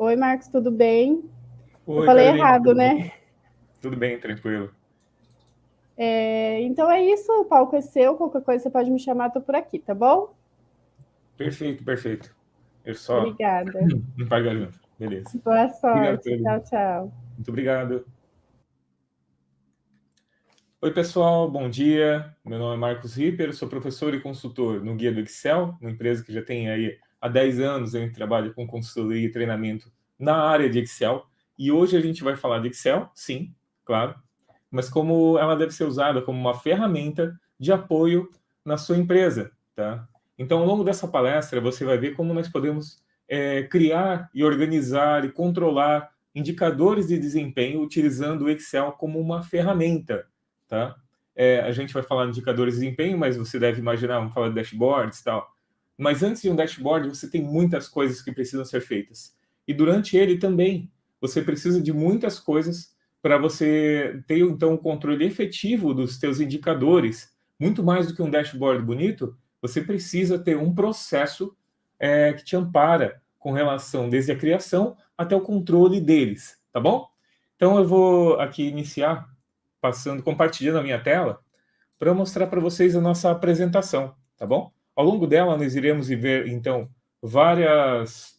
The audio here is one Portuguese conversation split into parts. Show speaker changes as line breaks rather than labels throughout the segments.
Oi, Marcos, tudo bem? Eu
Oi,
falei
Carolina,
errado,
tudo
né?
bem? Tudo bem, tranquilo.
Então é isso, o palco é seu, qualquer coisa você pode me chamar, tô por aqui, tá bom?
Perfeito, perfeito. Eu só
Obrigada.
limpar a garganta. Beleza.
Boa
Obrigado,
sorte.
Carolina.
Tchau, tchau.
Muito obrigado. Oi, pessoal, bom dia. Meu nome é Marcos Ripper, eu sou professor e consultor no Guia do Excel, uma empresa que já tem aí há 10 anos, eu trabalho com consultoria e treinamento na área de Excel. E hoje a gente vai falar de Excel, sim, claro, mas como ela deve ser usada como uma ferramenta de apoio na sua empresa, tá? Então, ao longo dessa palestra, você vai ver como nós podemos criar e organizar e controlar indicadores de desempenho utilizando o Excel como uma ferramenta, tá? A gente vai falar de indicadores de desempenho, mas você deve imaginar, vamos falar de dashboards e tal. Mas antes de um dashboard, você tem muitas coisas que precisam ser feitas. E durante ele também, você precisa de muitas coisas para você ter, então, um controle efetivo dos seus indicadores. Muito mais do que um dashboard bonito, você precisa ter um processo que te ampara com relação desde a criação até o controle deles, tá bom? Então, eu vou aqui iniciar compartilhando a minha tela para mostrar para vocês a nossa apresentação, tá bom? Ao longo dela, nós iremos ver, então, várias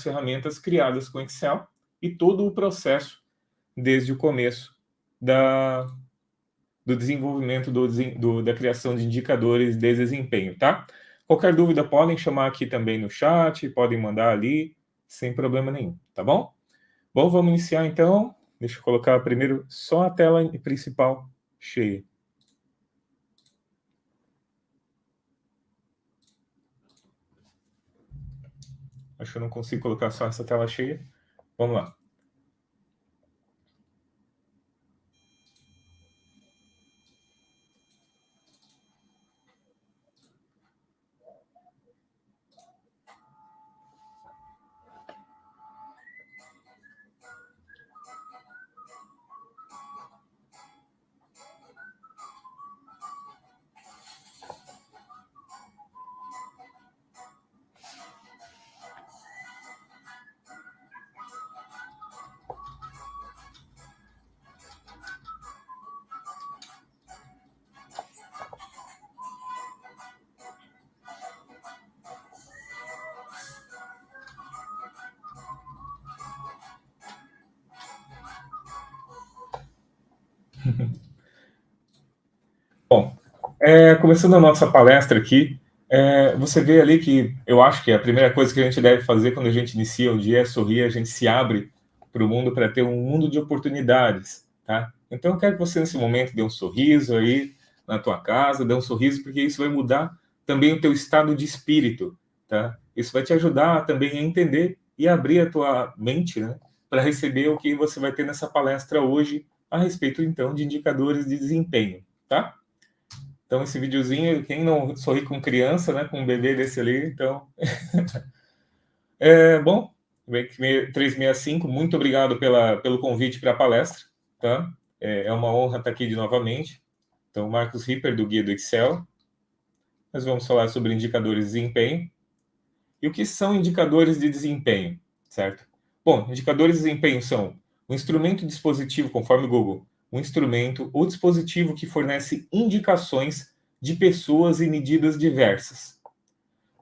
ferramentas criadas com Excel e todo o processo desde o começo do desenvolvimento da criação de indicadores de desempenho, tá? Qualquer dúvida podem chamar aqui também no chat, podem mandar ali, sem problema nenhum, tá bom? Bom, vamos iniciar então. Deixa eu colocar primeiro só a tela principal cheia. Acho que eu não consigo colocar só essa tela cheia. Vamos lá. Bom, começando a nossa palestra aqui, você vê ali que eu acho que a primeira coisa que a gente deve fazer quando a gente inicia o dia é sorrir, a gente se abre para o mundo para ter um mundo de oportunidades, tá? Então eu quero que você nesse momento dê um sorriso aí na tua casa, dê um sorriso, porque isso vai mudar também o teu estado de espírito, tá? Isso vai te ajudar também a entender e abrir a tua mente, né, para receber o que você vai ter nessa palestra hoje a respeito, então, de indicadores de desempenho, tá? Então, esse videozinho, quem não sorri com criança, né, com um bebê desse ali, então... bom, 365, muito obrigado pelo convite para a palestra, tá? É uma honra estar aqui novamente. Então, Marcos Ripper, do Guia do Excel. Nós vamos falar sobre indicadores de desempenho. E o que são indicadores de desempenho, certo? Bom, indicadores de desempenho são um instrumento dispositivo, conforme o Google, um instrumento ou dispositivo que fornece indicações de pessoas e medidas diversas.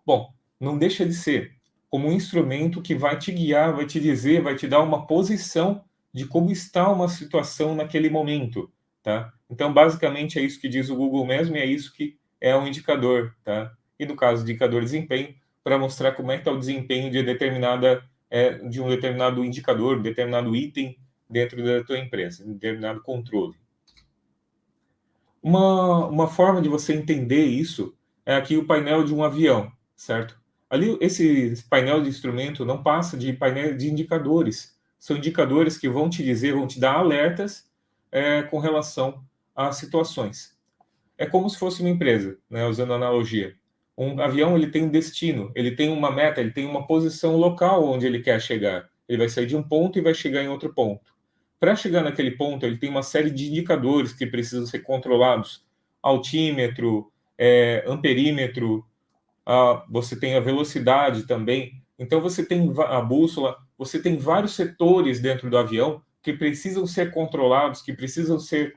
Bom, não deixa de ser como um instrumento que vai te guiar, vai te dizer, vai te dar uma posição de como está uma situação naquele momento, tá? Então, basicamente, é isso que diz o Google mesmo e é isso que é um indicador, tá? E no caso de indicador de desempenho, para mostrar como é que está o desempenho de um determinado indicador, um determinado item dentro da tua empresa, um determinado controle. Uma forma de você entender isso é aqui o painel de um avião, certo? Ali, esse painel de instrumento não passa de painel de indicadores. São indicadores que vão te dizer, vão te dar alertas com relação a situações. É como se fosse uma empresa, né, usando a analogia. Um avião ele tem um destino, ele tem uma meta, ele tem uma posição local onde ele quer chegar. Ele vai sair de um ponto e vai chegar em outro ponto. Para chegar naquele ponto, ele tem uma série de indicadores que precisam ser controlados. Altímetro, amperímetro, você tem a velocidade também Então, você tem a bússola, você tem vários setores dentro do avião que precisam ser controlados, que precisam ser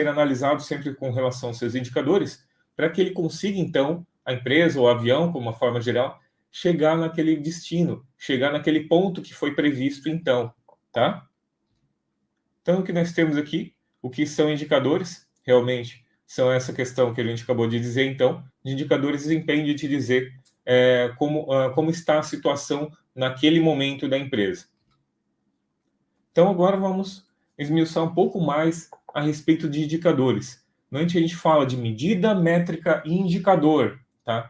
analisados sempre com relação aos seus indicadores, para que ele consiga, então, a empresa ou o avião, como uma forma geral, chegar naquele destino, chegar naquele ponto que foi previsto, então, tá? Então, o que nós temos aqui, o que são indicadores, realmente, são essa questão que a gente acabou de dizer, então, de indicadores de desempenho de te dizer como está a situação naquele momento da empresa. Então, agora vamos esmiuçar um pouco mais a respeito de indicadores. Antes a gente fala de medida, métrica e indicador, tá?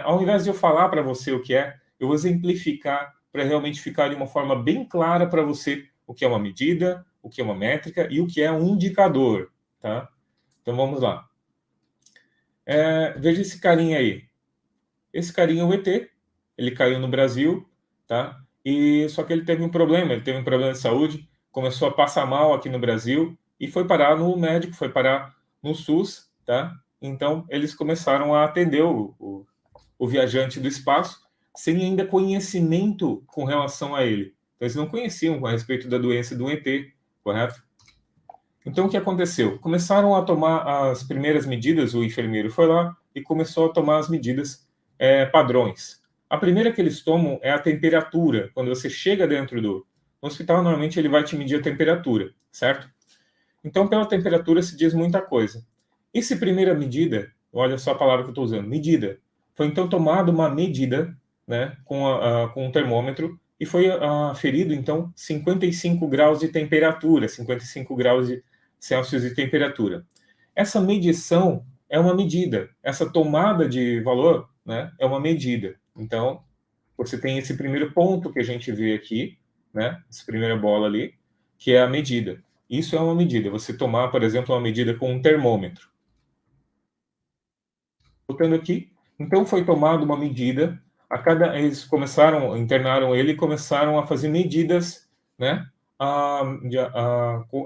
Ao invés de eu falar para você o que é, eu vou exemplificar para realmente ficar de uma forma bem clara para você o que é uma medida, o que é uma métrica e o que é um indicador, tá? Então vamos lá. Veja esse carinha aí. Esse carinha é o ET, ele caiu no Brasil, tá? E só que ele teve um problema de saúde, começou a passar mal aqui no Brasil e foi parar no médico, foi parar no SUS, tá? Então eles começaram a atender o viajante do espaço sem ainda conhecimento com relação a ele. Então eles não conheciam a respeito da doença do ET, correto? Então o que aconteceu? Começaram a tomar as primeiras medidas, o enfermeiro foi lá e começou a tomar as medidas padrões. A primeira que eles tomam é a temperatura. Quando você chega dentro do hospital, normalmente ele vai te medir a temperatura, certo? Então, pela temperatura se diz muita coisa. Essa primeira medida, olha só a palavra que eu estou usando, medida. Foi então tomada uma medida, né, com um termômetro e foi aferido, então, 55 graus de temperatura, 55 graus Celsius de temperatura. Essa medição é uma medida. Essa tomada de valor, né, é uma medida. Então, você tem esse primeiro ponto que a gente vê aqui, né, essa primeira bola ali, que é a medida. Isso é uma medida. Você tomar, por exemplo, uma medida com um termômetro. Voltando aqui, então foi tomada uma medida. Eles internaram ele e começaram a fazer medidas, né, a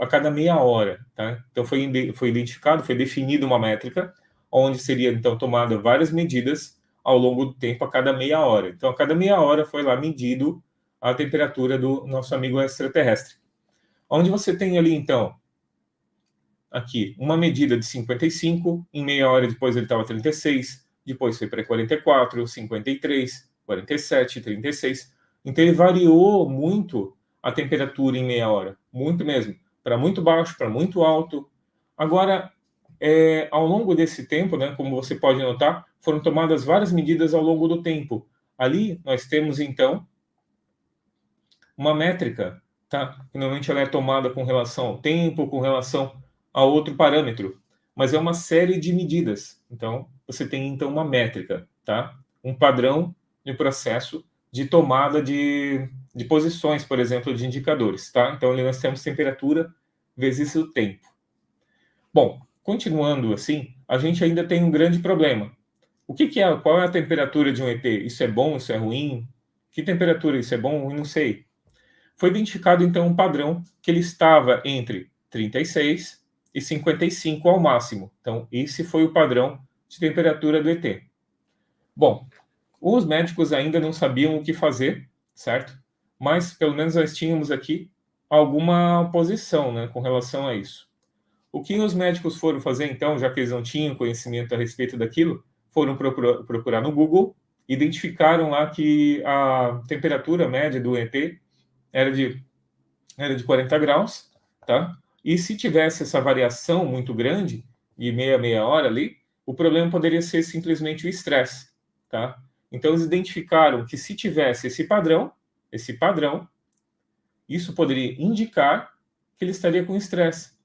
cada meia hora, tá? Então foi identificado, foi definida uma métrica, onde seria então tomada várias medidas ao longo do tempo, a cada meia hora. Então, a cada meia hora foi lá medido a temperatura do nosso amigo extraterrestre. Onde você tem ali, então, aqui, uma medida de 55, em meia hora depois ele estava 36, depois foi para 44, 53, 47, 36. Então ele variou muito a temperatura em meia hora, muito mesmo, para muito baixo, para muito alto. Agora, ao longo desse tempo, né, como você pode notar, foram tomadas várias medidas ao longo do tempo. Ali nós temos, então, uma métrica, tá? Normalmente ela é tomada com relação ao tempo, com relação a outro parâmetro, mas é uma série de medidas. Então, você tem então uma métrica, tá? Um padrão de processo de tomada de posições, por exemplo, de indicadores, tá? Então, ali nós temos temperatura vezes o tempo. Bom, continuando assim, a gente ainda tem um grande problema. Qual é a temperatura de um ET? Isso é bom, isso é ruim? Que temperatura? Isso é bom ou ruim? Não sei. Foi identificado, então, um padrão que ele estava entre 36 e 55 ao máximo. Então, esse foi o padrão de temperatura do ET. Bom, os médicos ainda não sabiam o que fazer, certo? Mas, pelo menos, nós tínhamos aqui alguma posição, né, com relação a isso. O que os médicos foram fazer, então, já que eles não tinham conhecimento a respeito daquilo, foram procurar no Google, identificaram lá que a temperatura média do ET era de 40 graus, tá? E se tivesse essa variação muito grande, de meia hora ali, o problema poderia ser simplesmente o estresse, tá? Então, eles identificaram que se tivesse esse padrão, isso poderia indicar que ele estaria com estresse.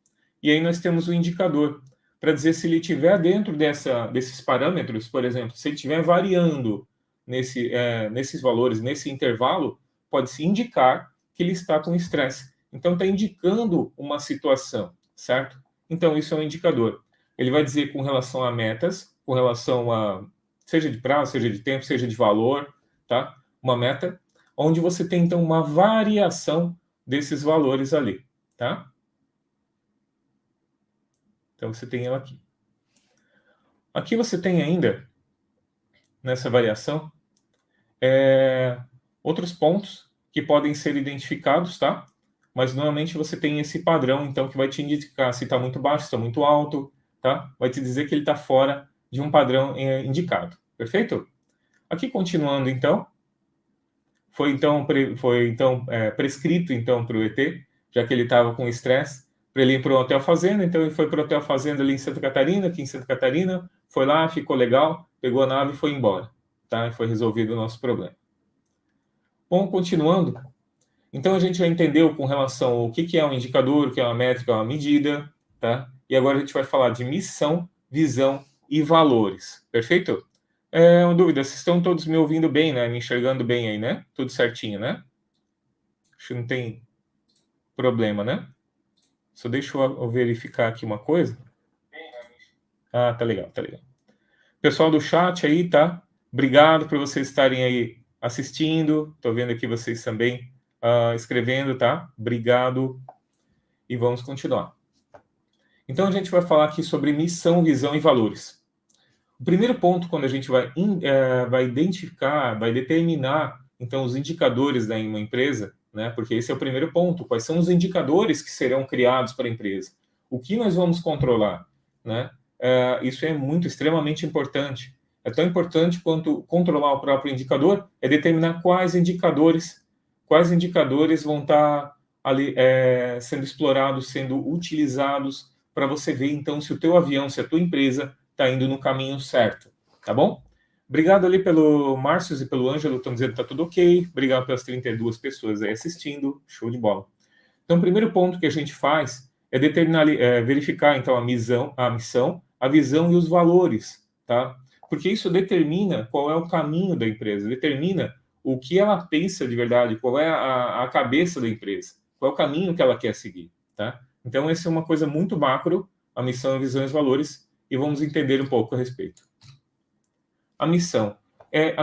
E aí nós temos o indicador, para dizer se ele estiver dentro desses parâmetros, por exemplo, se ele estiver variando nesses valores, nesse intervalo, pode-se indicar que ele está com estresse. Então, está indicando uma situação, certo? Então, isso é um indicador. Ele vai dizer com relação a metas, com relação a, seja de prazo, seja de tempo, seja de valor, tá? Uma meta, onde você tem, então, uma variação desses valores ali, tá? Então, você tem ela aqui. Aqui você tem ainda, nessa variação, outros pontos que podem ser identificados, tá? Mas normalmente você tem esse padrão, então, que vai te indicar se está muito baixo, se está muito alto, tá? Vai te dizer que ele está fora de um padrão indicado, perfeito? Aqui, continuando, então, foi prescrito, então, para o ET, já que ele estava com estresse, para ele ir para o Hotel Fazenda. Então, ele foi para o Hotel Fazenda ali em Santa Catarina, aqui em Santa Catarina, foi lá, ficou legal, pegou a nave e foi embora, tá? E foi resolvido o nosso problema. Bom, continuando, então a gente já entendeu com relação ao que é um indicador, o que é uma métrica, uma medida, tá? E agora a gente vai falar de missão, visão e valores, perfeito? Uma dúvida, vocês estão todos me ouvindo bem, né? Me enxergando bem aí, né? Tudo certinho, né? Acho que não tem problema, né? Só deixa eu verificar aqui uma coisa. Ah, tá legal, tá legal. Pessoal do chat aí, tá? Obrigado por vocês estarem aí assistindo. Tô vendo aqui vocês também escrevendo, tá? Obrigado. E vamos continuar. Então, a gente vai falar aqui sobre missão, visão e valores. O primeiro ponto, quando a gente vai identificar, vai determinar, então, os indicadores da uma empresa, né? Porque esse é o primeiro ponto. Quais são os indicadores que serão criados para a empresa? O que nós vamos controlar, né? Isso é extremamente importante. É tão importante quanto controlar o próprio indicador, é determinar quais indicadores vão estar ali sendo explorados, sendo utilizados, para você ver, então, se o teu avião, se a tua empresa está indo no caminho certo, tá bom? Obrigado ali pelo Márcio e pelo Ângelo, estão dizendo que está tudo ok. Obrigado pelas 32 pessoas aí assistindo, show de bola. Então, o primeiro ponto que a gente faz é determinar, verificar, então, a missão, a visão e os valores, tá? Porque isso determina qual é o caminho da empresa, determina o que ela pensa de verdade, qual é a cabeça da empresa, qual é o caminho que ela quer seguir, tá? Então, essa é uma coisa muito macro, a missão, a visão e os valores, e vamos entender um pouco a respeito. A missão.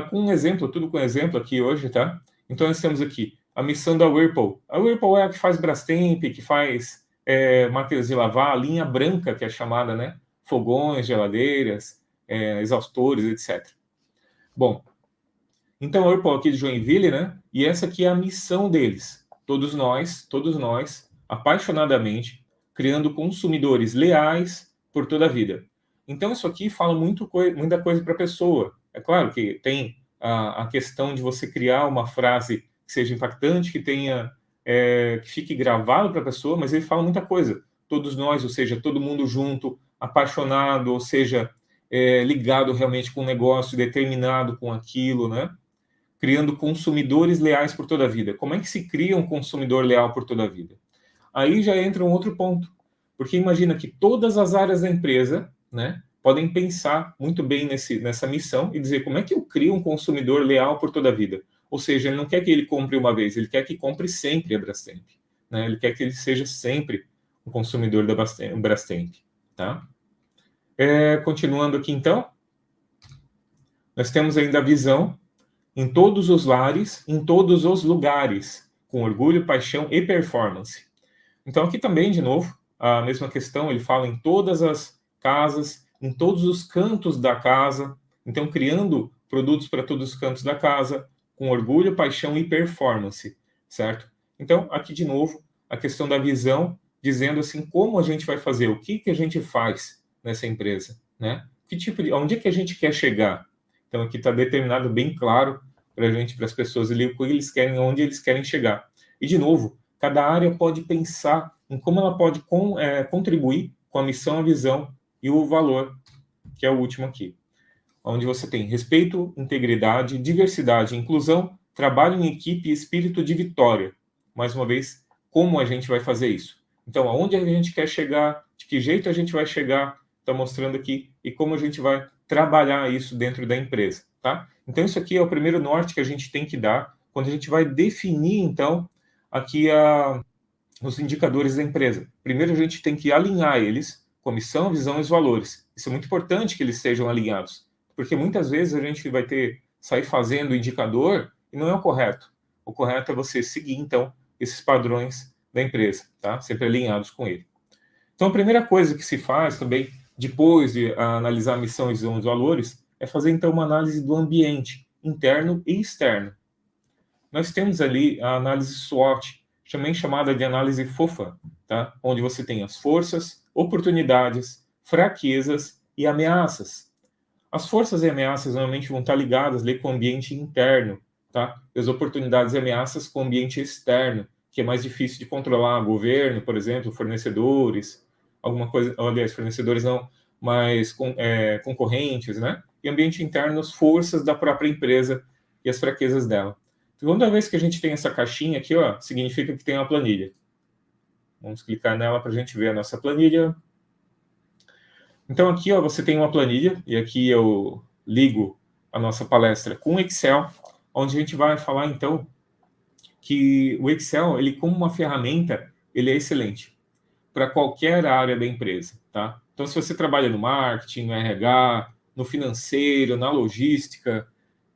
Com um exemplo, tudo com exemplo aqui hoje, tá? Então, nós temos aqui a missão da Whirlpool. A Whirlpool é a que faz Brastemp, que faz máquinas de lavar, a linha branca, que é chamada, né? Fogões, geladeiras, exaustores, etc. Bom, então a Whirlpool aqui de Joinville, né? E essa aqui é a missão deles. Todos nós, apaixonadamente, criando consumidores leais por toda a vida. Então isso aqui fala muita coisa para a pessoa. É claro que tem a questão de você criar uma frase que seja impactante, que tenha que fique gravado para a pessoa, mas ele fala muita coisa. Todos nós, ou seja, todo mundo junto, apaixonado, ou seja, ligado realmente com o negócio, determinado com aquilo, né? Criando consumidores leais por toda a vida. Como é que se cria um consumidor leal por toda a vida? Aí já entra um outro ponto, porque imagina que todas as áreas da empresa, né, podem pensar muito bem nessa missão e dizer como é que eu crio um consumidor leal por toda a vida. Ou seja, ele não quer que ele compre uma vez, ele quer que compre sempre a Brastemp, né? Ele quer que ele seja sempre um consumidor da Brastemp, tá? Continuando aqui, então, nós temos ainda a visão em todos os lares, em todos os lugares, com orgulho, paixão e performance. Então, aqui também, de novo, a mesma questão, ele fala em todas as casas, em todos os cantos da casa, então criando produtos para todos os cantos da casa, com orgulho, paixão e performance, certo? Então, aqui de novo, a questão da visão, dizendo assim, como a gente vai fazer, o que a gente faz nessa empresa, né? Onde é que a gente quer chegar? Então, aqui está determinado bem claro para a gente, para as pessoas ali, o que eles querem, onde eles querem chegar. E, de novo, cada área pode pensar em como ela pode contribuir com a missão, a visão e o valor, que é o último aqui. Onde você tem respeito, integridade, diversidade, inclusão, trabalho em equipe e espírito de vitória. Mais uma vez, como a gente vai fazer isso? Então, aonde a gente quer chegar, de que jeito a gente vai chegar, está mostrando aqui, e como a gente vai trabalhar isso dentro da empresa, tá? Então, isso aqui é o primeiro norte que a gente tem que dar quando a gente vai definir, então, aqui os indicadores da empresa. Primeiro, a gente tem que alinhar eles com a missão, a visão e os valores. Isso é muito importante que eles sejam alinhados, porque muitas vezes a gente vai sair fazendo o indicador e não é o correto. O correto é você seguir, então, esses padrões da empresa, tá? Sempre alinhados com ele. Então, a primeira coisa que se faz também, depois de analisar a missão, visão e os valores, é fazer, então, uma análise do ambiente. interno e externo. Nós temos ali a análise SWOT, também chamada de análise FOFA, tá? Onde você tem as forças, oportunidades, fraquezas e ameaças. As forças e ameaças normalmente vão estar ligadas ali com o ambiente interno, tá? E as oportunidades e ameaças com o ambiente externo, que é mais difícil de controlar, governo, por exemplo, fornecedores, alguma coisa, aliás, fornecedores não, mas concorrentes, né? E ambiente interno, as forças da própria empresa e as fraquezas dela. Toda vez que a gente tem essa caixinha aqui, ó, significa que tem uma planilha. Vamos clicar nela para a gente ver a nossa planilha. Então aqui, ó, você tem uma planilha, e aqui eu ligo a nossa palestra com o Excel, onde a gente vai falar, então, que o Excel, ele como uma ferramenta, ele é excelente para qualquer área da empresa, tá? Então, se você trabalha no marketing, no RH, no financeiro, na logística,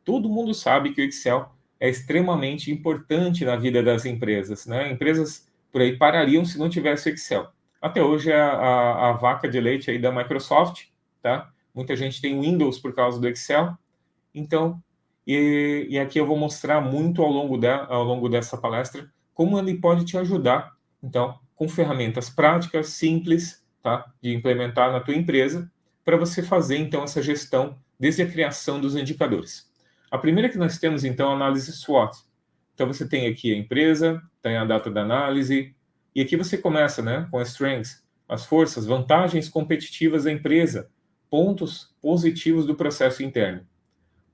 todo mundo sabe que o Excel é extremamente importante na vida das empresas, né? Empresas por aí parariam se não tivesse o Excel. Até hoje é a vaca de leite aí da Microsoft, tá? Muita gente tem Windows por causa do Excel. Então, e aqui eu vou mostrar muito ao longo dessa palestra como ele pode te ajudar, então, com ferramentas práticas, simples, tá? De implementar na tua empresa, para você fazer, então, essa gestão desde a criação dos indicadores. A primeira que nós temos, então, é a análise SWOT. Então, você tem aqui a empresa, tem a data da análise, e aqui você começa, né, com as strengths, as forças, vantagens competitivas da empresa, pontos positivos do processo interno.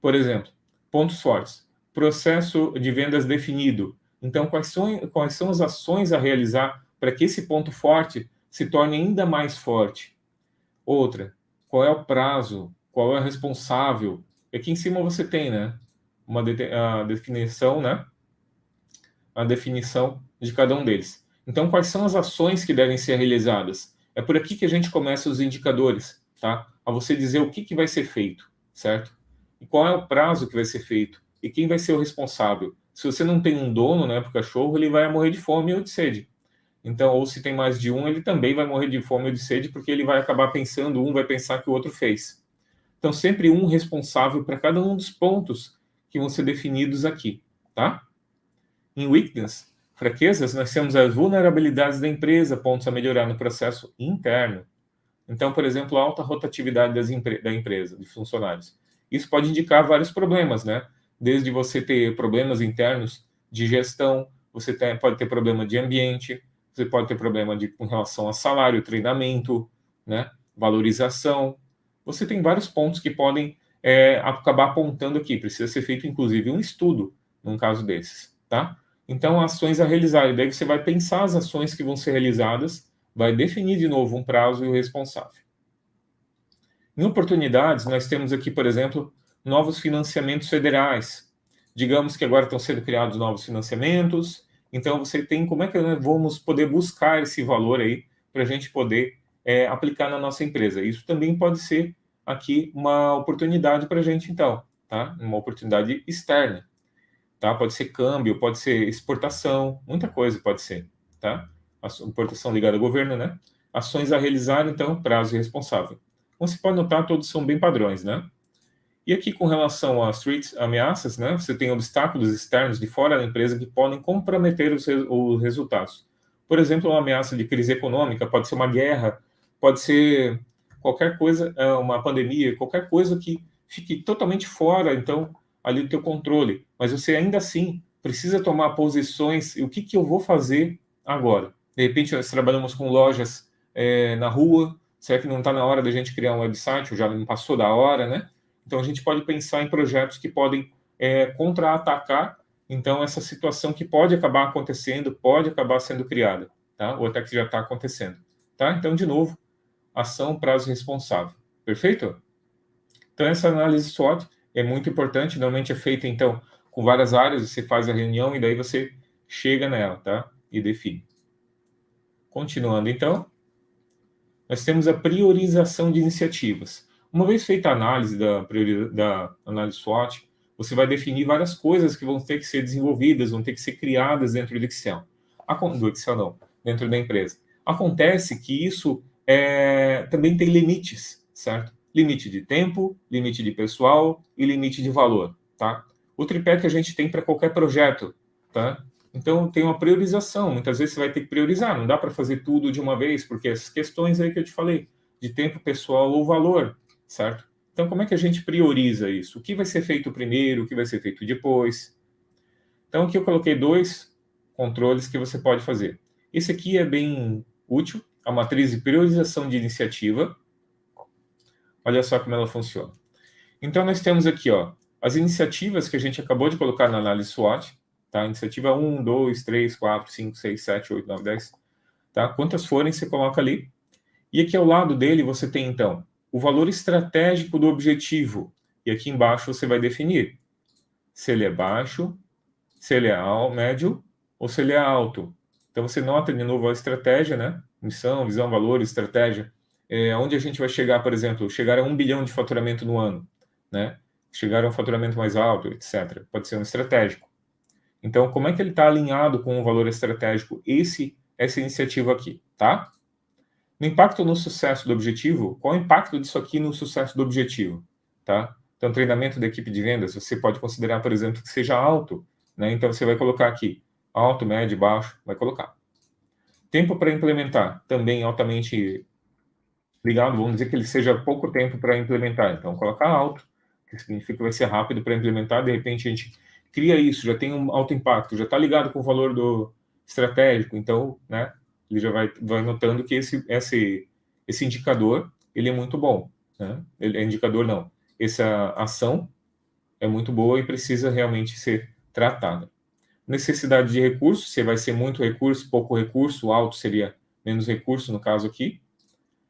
Por exemplo, pontos fortes, processo de vendas definido. Então, quais são as ações a realizar para que esse ponto forte se torne ainda mais forte? Outra, qual é o prazo? Qual é o responsável? E aqui em cima você tem, né, a definição, né, a definição de cada um deles. Então, quais são as ações que devem ser realizadas? É por aqui que a gente começa os indicadores, tá? A você dizer o que vai ser feito, certo? E qual é o prazo que vai ser feito? E quem vai ser o responsável? Se você não tem um dono, né, para o cachorro, ele vai morrer de fome ou de sede. Então, ou se tem mais de um, ele também vai morrer de fome ou de sede, porque ele vai acabar pensando, um vai pensar que o outro fez. Então, sempre um responsável para cada um dos pontos que vão ser definidos aqui, tá? Em weakness, fraquezas, nós temos as vulnerabilidades da empresa, pontos a melhorar no processo interno. Então, por exemplo, a alta rotatividade da empresa, de funcionários. Isso pode indicar vários problemas, né? Desde você ter problemas internos de gestão, pode ter problema de ambiente, você pode ter problema com relação a salário, treinamento, né? Valorização. Você tem vários pontos que podem acabar apontando aqui. Precisa ser feito, inclusive, um estudo num caso desses, tá? Então, ações a realizar. E daí você vai pensar as ações que vão ser realizadas, vai definir de novo um prazo e o responsável. Em oportunidades, nós temos aqui, por exemplo, novos financiamentos federais. Digamos que agora estão sendo criados novos financiamentos, então você tem como é que nós vamos poder buscar esse valor aí para a gente poder aplicar na nossa empresa. Isso também pode ser aqui uma oportunidade para a gente, então, tá? Uma oportunidade externa, tá? Pode ser câmbio, pode ser exportação, muita coisa pode ser, tá? A importação ligada ao governo, né? Ações a realizar, então, prazo e responsável. Como você pode notar, todos são bem padrões, né? E aqui, com relação às threats, ameaças, né? Você tem obstáculos externos de fora da empresa que podem comprometer os resultados. Por exemplo, uma ameaça de crise econômica, pode ser uma guerra, pode ser qualquer coisa, uma pandemia, qualquer coisa que fique totalmente fora, então, ali do teu controle. Mas você, ainda assim, precisa tomar posições. E o que eu vou fazer agora? De repente, nós trabalhamos com lojas na rua. Será que não está na hora da gente criar um website? Ou já não passou da hora, né? Então, a gente pode pensar em projetos que podem contra-atacar, então, essa situação que pode acabar acontecendo, pode acabar sendo criada, tá? Ou até que já está acontecendo, tá? Então, de novo, ação, prazo responsável. Perfeito? Então, essa análise SWOT é muito importante, normalmente é feita, então, com várias áreas, você faz a reunião e daí você chega nela, tá? E define. Continuando, então, nós temos a priorização de iniciativas. Uma vez feita a análise da análise SWOT, você vai definir várias coisas que vão ter que ser desenvolvidas, vão ter que ser criadas dentro do Excel. Dentro da empresa. Acontece que isso também tem limites, certo? Limite de tempo, limite de pessoal e limite de valor, tá? O tripé que a gente tem para qualquer projeto, tá? Então, tem uma priorização. Muitas vezes você vai ter que priorizar. Não dá para fazer tudo de uma vez, porque essas questões aí que eu te falei, de tempo pessoal ou valor, certo? Então, como é que a gente prioriza isso? O que vai ser feito primeiro, o que vai ser feito depois? Então, aqui eu coloquei 2 controles que você pode fazer. Esse aqui é bem útil, a matriz de priorização de iniciativa. Olha só como ela funciona. Então, nós temos aqui, ó, as iniciativas que a gente acabou de colocar na análise SWOT, tá? Iniciativa 1, 2, 3, 4, 5, 6, 7, 8, 9, 10, tá? Quantas forem, você coloca ali. E aqui ao lado dele você tem, então, o valor estratégico do objetivo. E aqui embaixo você vai definir se ele é baixo, se ele é médio ou se ele é alto. Então você nota de novo a estratégia, né? Missão, visão, valor, estratégia. Onde a gente vai chegar, por exemplo, chegar a 1 bilhão de faturamento no ano, né? Chegar a um faturamento mais alto, etc. Pode ser um estratégico. Então, como é que ele está alinhado com o valor estratégico? Essa iniciativa aqui, tá? No impacto no sucesso do objetivo, qual é o impacto disso aqui no sucesso do objetivo, tá? Então, treinamento da equipe de vendas, você pode considerar, por exemplo, que seja alto, né? Então, você vai colocar aqui, alto, médio, baixo, vai colocar. Tempo para implementar, também altamente ligado, vamos dizer que ele seja pouco tempo para implementar, então colocar alto, que significa que vai ser rápido para implementar, de repente a gente cria isso, já tem um alto impacto, já está ligado com o valor do estratégico, então, né, ele já vai notando que esse indicador, ele é muito bom, né? Indicador não, essa ação é muito boa e precisa realmente ser tratada. Necessidade de recursos, se vai ser muito recurso, pouco recurso, alto seria menos recurso no caso aqui.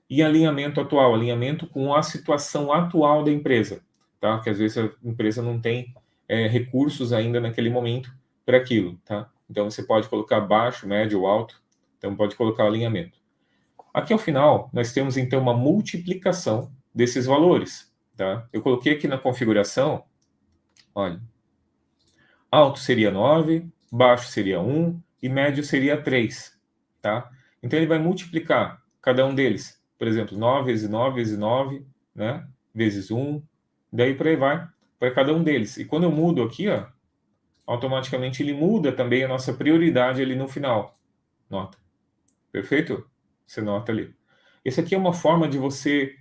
E alinhamento atual, alinhamento com a situação atual da empresa, tá? Que às vezes a empresa não tem recursos ainda naquele momento para aquilo, tá? Então você pode colocar baixo, médio ou alto, então pode colocar o alinhamento. Aqui ao final, nós temos então uma multiplicação desses valores, tá? Eu coloquei aqui na configuração, olha, alto seria 9, baixo seria 1 e médio seria 3, tá? Então ele vai multiplicar cada um deles. Por exemplo, 9 vezes 9 vezes 9, né? Vezes 1, daí por aí vai, para cada um deles. E quando eu mudo aqui, ó, automaticamente ele muda também a nossa prioridade ali no final. Nota. Perfeito? Você nota ali. Esse aqui é uma forma de você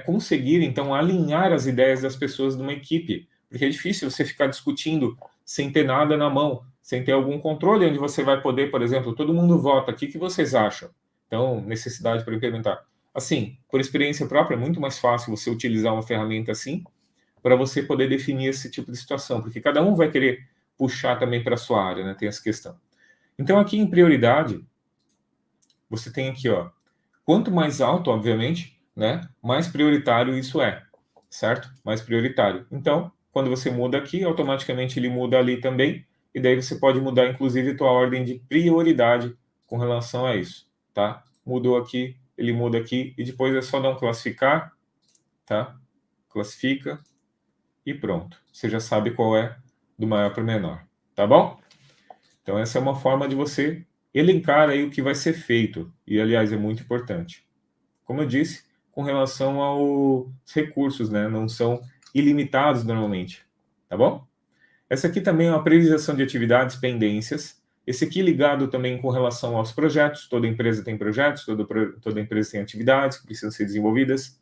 conseguir, então, alinhar as ideias das pessoas de uma equipe. Porque é difícil você ficar discutindo sem ter nada na mão, sem ter algum controle, onde você vai poder, por exemplo, todo mundo vota, o que vocês acham? Então, necessidade para implementar. Assim, por experiência própria, é muito mais fácil você utilizar uma ferramenta assim, para você poder definir esse tipo de situação, porque cada um vai querer puxar também para a sua área, né? Tem essa questão. Então, aqui em prioridade, você tem aqui, ó, quanto mais alto, obviamente, né, mais prioritário isso é, certo? Mais prioritário. Então, quando você muda aqui, automaticamente ele muda ali também, e daí você pode mudar, inclusive, a tua ordem de prioridade com relação a isso, tá? Mudou aqui, ele muda aqui, e depois é só dar um classificar, tá? Classifica, e pronto. Você já sabe qual é do maior para o menor, tá bom? Então, essa é uma forma de você elencar aí o que vai ser feito, e, aliás, é muito importante. Como eu disse, com relação aos recursos, né? Não são ilimitados normalmente, tá bom? Essa aqui também é uma priorização de atividades, pendências. Esse aqui ligado também com relação aos projetos. Toda empresa tem projetos, toda empresa tem atividades que precisam ser desenvolvidas.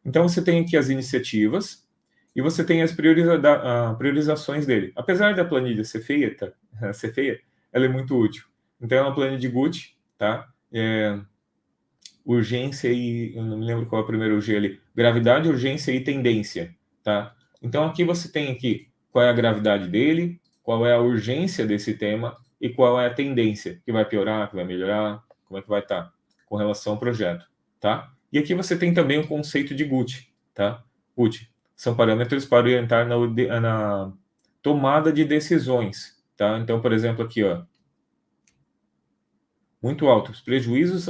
Então, você tem aqui as iniciativas e você tem as priorizações dele. Apesar da planilha ser feia, ela é muito útil. Então, é uma planilha de Gucci, tá? Urgência e... eu não me lembro qual é o primeiro UG ali. Gravidade, urgência e tendência, tá? Então, aqui você tem aqui qual é a gravidade dele, qual é a urgência desse tema e qual é a tendência, que vai piorar, que vai melhorar, como é que vai estar com relação ao projeto, tá? E aqui você tem também o conceito de GUT, tá? GUT são parâmetros para orientar na tomada de decisões, tá? Então, por exemplo, aqui, ó, muito alto. Os prejuízos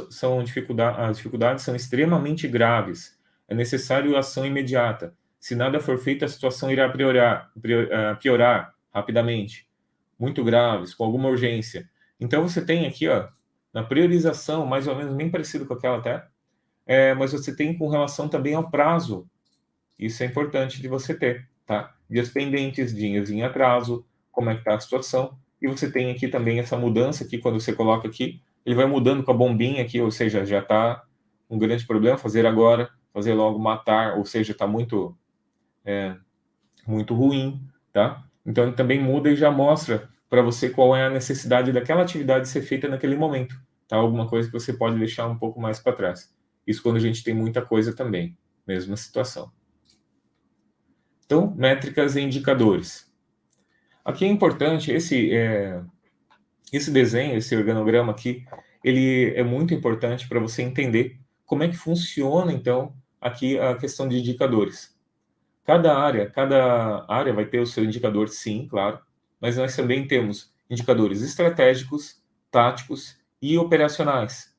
as dificuldades são extremamente graves. É necessário ação imediata. Se nada for feito, a situação irá piorar rapidamente. Muito graves, com alguma urgência. Então, você tem aqui, ó, na priorização, mais ou menos, bem parecido com aquela até, mas você tem com relação também ao prazo. Isso é importante de você ter, tá? Dias pendentes, dias em atraso, como é que está a situação. E você tem aqui também essa mudança aqui, quando você coloca aqui, ele vai mudando com a bombinha aqui, ou seja, já está um grande problema, fazer agora, fazer logo, matar, ou seja, está muito ruim, tá? Então ele também muda e já mostra para você qual é a necessidade daquela atividade ser feita naquele momento, tá? Alguma coisa que você pode deixar um pouco mais para trás. Isso quando a gente tem muita coisa também, mesma situação. Então, métricas e indicadores. Aqui é importante, esse desenho, esse organograma aqui, ele é muito importante para você entender como é que funciona, então, aqui a questão de indicadores. Cada área vai ter o seu indicador, sim, claro, mas nós também temos indicadores estratégicos, táticos e operacionais.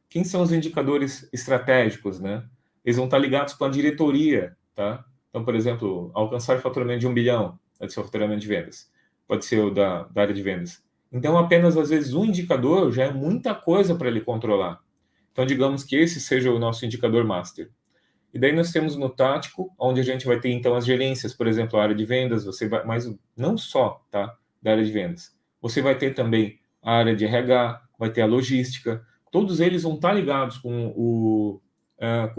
Quem são os indicadores estratégicos, né? Eles vão estar ligados com a diretoria, tá? Então, por exemplo, alcançar o faturamento de 1 bilhão, pode ser o faturamento de vendas, pode ser o da área de vendas. Então, apenas, às vezes, um indicador já é muita coisa para ele controlar. Então, digamos que esse seja o nosso indicador master. E daí nós temos no tático, onde a gente vai ter, então, as gerências, por exemplo, a área de vendas, você vai, mas não só, tá, da área de vendas. Você vai ter também a área de RH, vai ter a logística, todos eles vão estar ligados com o